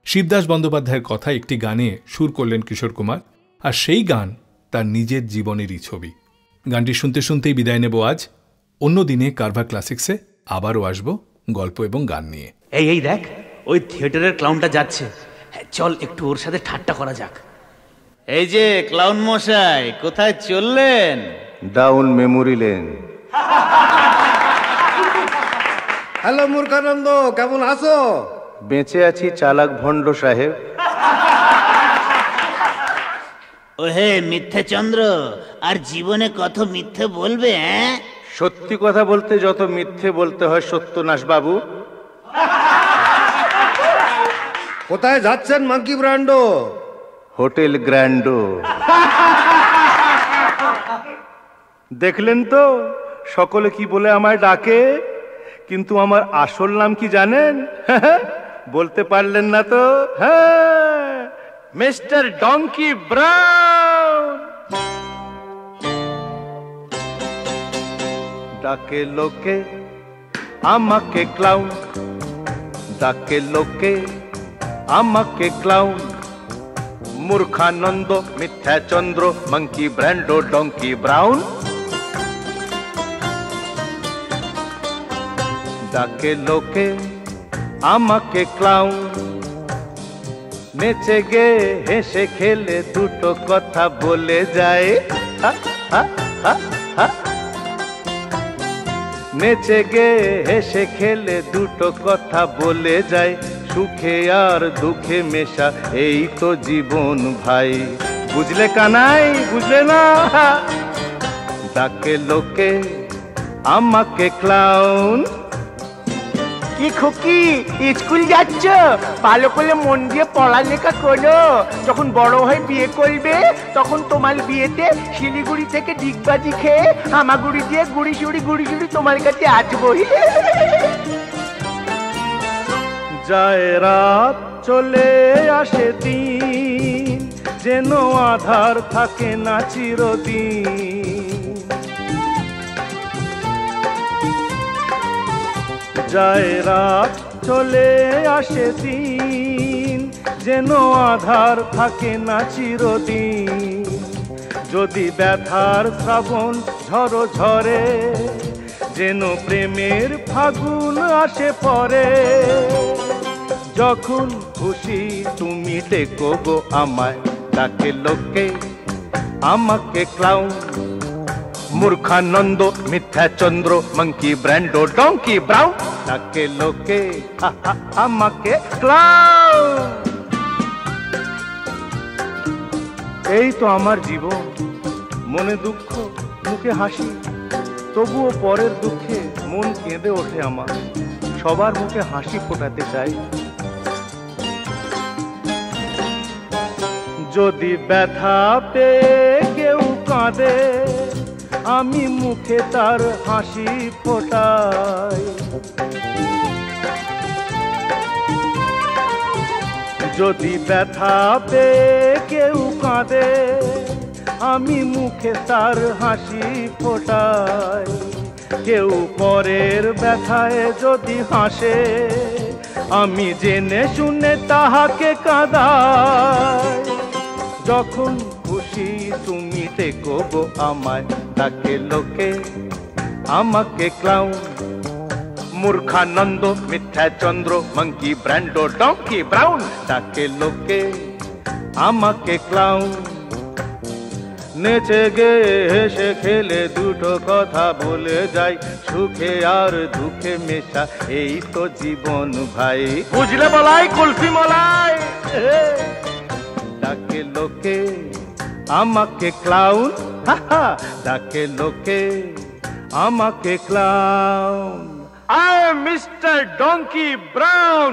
শিবদাস বন্দ্যোপাধ্যায়ের কথা একটি গানে সুর করলেন কিশোর কুমার, আর সেই গান তার নিজের জীবনেরই ছবি। গানটি শুনতে শুনতেই বিদায় নেব আজ। অন্য দিনে কারভা ক্লাসিক্সে আবারও আসব গল্প এবং গান নিয়ে। এই এই দেখ, ওই থিয়েটারের ক্লাউনটা যাচ্ছে। চল একটু ওর সাথে ঠাট্টা করা যাক। এই যে ক্লাউন মশাই, কোথায় চললেন? Down memory lane. হ্যালো মূর্খানন্দ, কেমন আছো? বেঁচে আছি চালাক ভণ্ড সাহেব। ওহে মিথ্যে চন্দ্র, আর জীবনে কত মিথ্যে বলবে? সত্যি কথা বলতে যত মিথ্যে বলতে হয় সত্যনাশ বাবু। কোথায় যাচ্ছেন মাঙ্কি ব্র্যান্ডো? হোটেল গ্র্যান্ডো। দেখলেন তো সকলে কি বলে আমায় ডাকে, কিন্তু আমার আসল নাম কি জানেন? বলতে পারলেন না তো? হ্যাঁ, মিস্টার ডঙ্কি ব্রাউন। ডাকে লোকে আমাকে ক্লাউন, ডাকে লোকে আমাকে ক্লাউন। মূর্খানন্দ, মিথ্যা চন্দ্র, মাঙ্কি ব্র্যান্ডো, ডঙ্কি ব্রাউন। ডাকে লোকে আমাকে ক্লাউন, নেচে গে হেসে খেলে দুটো কথা বলে যায়, নেচে গে হেসে খেলে দুটো কথা বলে যায়, সুখে আর দুঃখে মেশা এই তো জীবন ভাই। বুঝলে কানাই, বুঝলে না? ডাকে লোকে আমাকে ক্লাউন। কি খুকি, স্কুল যাচ্ছ? ভালো করে মন দিয়ে পড়ালেখা করো, যখন বড় হয়ে বিয়ে করবে তখন তোমার বিয়েতে শিলিগুড়ি থেকে ডিগবাজি খেয়ে হামাগুড়ি দিয়ে গুড়ি সুড়ি তোমার কাছে আসবো। যায় রাত চলে আসে দিন, যেন আধার থাকে না চিরদিন। যায় রাত চলে আসে দিন, যেন আধার থাকে না চিরদিন। যদি ব্যথার শ্রাবণ ঝড়ো ঝরে, যেন প্রেমের ফাগুন আসে পরে। যখন খুশি তুমি ডেকো গো আমায়, ডাকে লোকে আমাকে ক্লাউন। মূর্খানন্দ, মিথ্যাচন্দ্র, মাঙ্কি ব্র্যান্ডো, ডঙ্কি ব্রাউন, ডাকে লোকে আমাকে ক্লাউন। এই তো আমার জীবন, মনে দুঃখ মুখে হাসি, তবুও পরের দুঃখে মন কেঁদে ওঠে আমার। সবার মুখে হাসি ফোটাতে চাই। যদি ব্যথা পেয়ে কেউ কাঁদে, আমি মুখে তার হাসি ফোটাই। যদি ব্যথা পেয়ে কেউ কাঁদে, আমি মুখে তার হাসি ফোটাই। কেউ পরের ব্যথায় যদি হাসে, আমি জেনে শুনে তাহাকে কাঁদাই। যখন খুশি তুমি ডেকো গো আমায়, ডাকে লোকে আমাকে ক্লাউন। মূর্খানন্দ, মিথ্যাচন্দ্র, মাঙ্কি ব্র্যান্ডো, ডঙ্কি ব্রাউন, ডাকে লোকে আমাকে ক্লাউন। নেচে গে হেসে খেলে দুটো কথা বলে যাই, সুখে আর দুঃখে মেশা এই তো জীবন ভাই। বুঝলে বলাই, কুলফি মলাই। ডাকে লোকে আমাকে ক্লাউন, ডাকে লোকে আমাকে clown. I am Mr. Donkey Brown.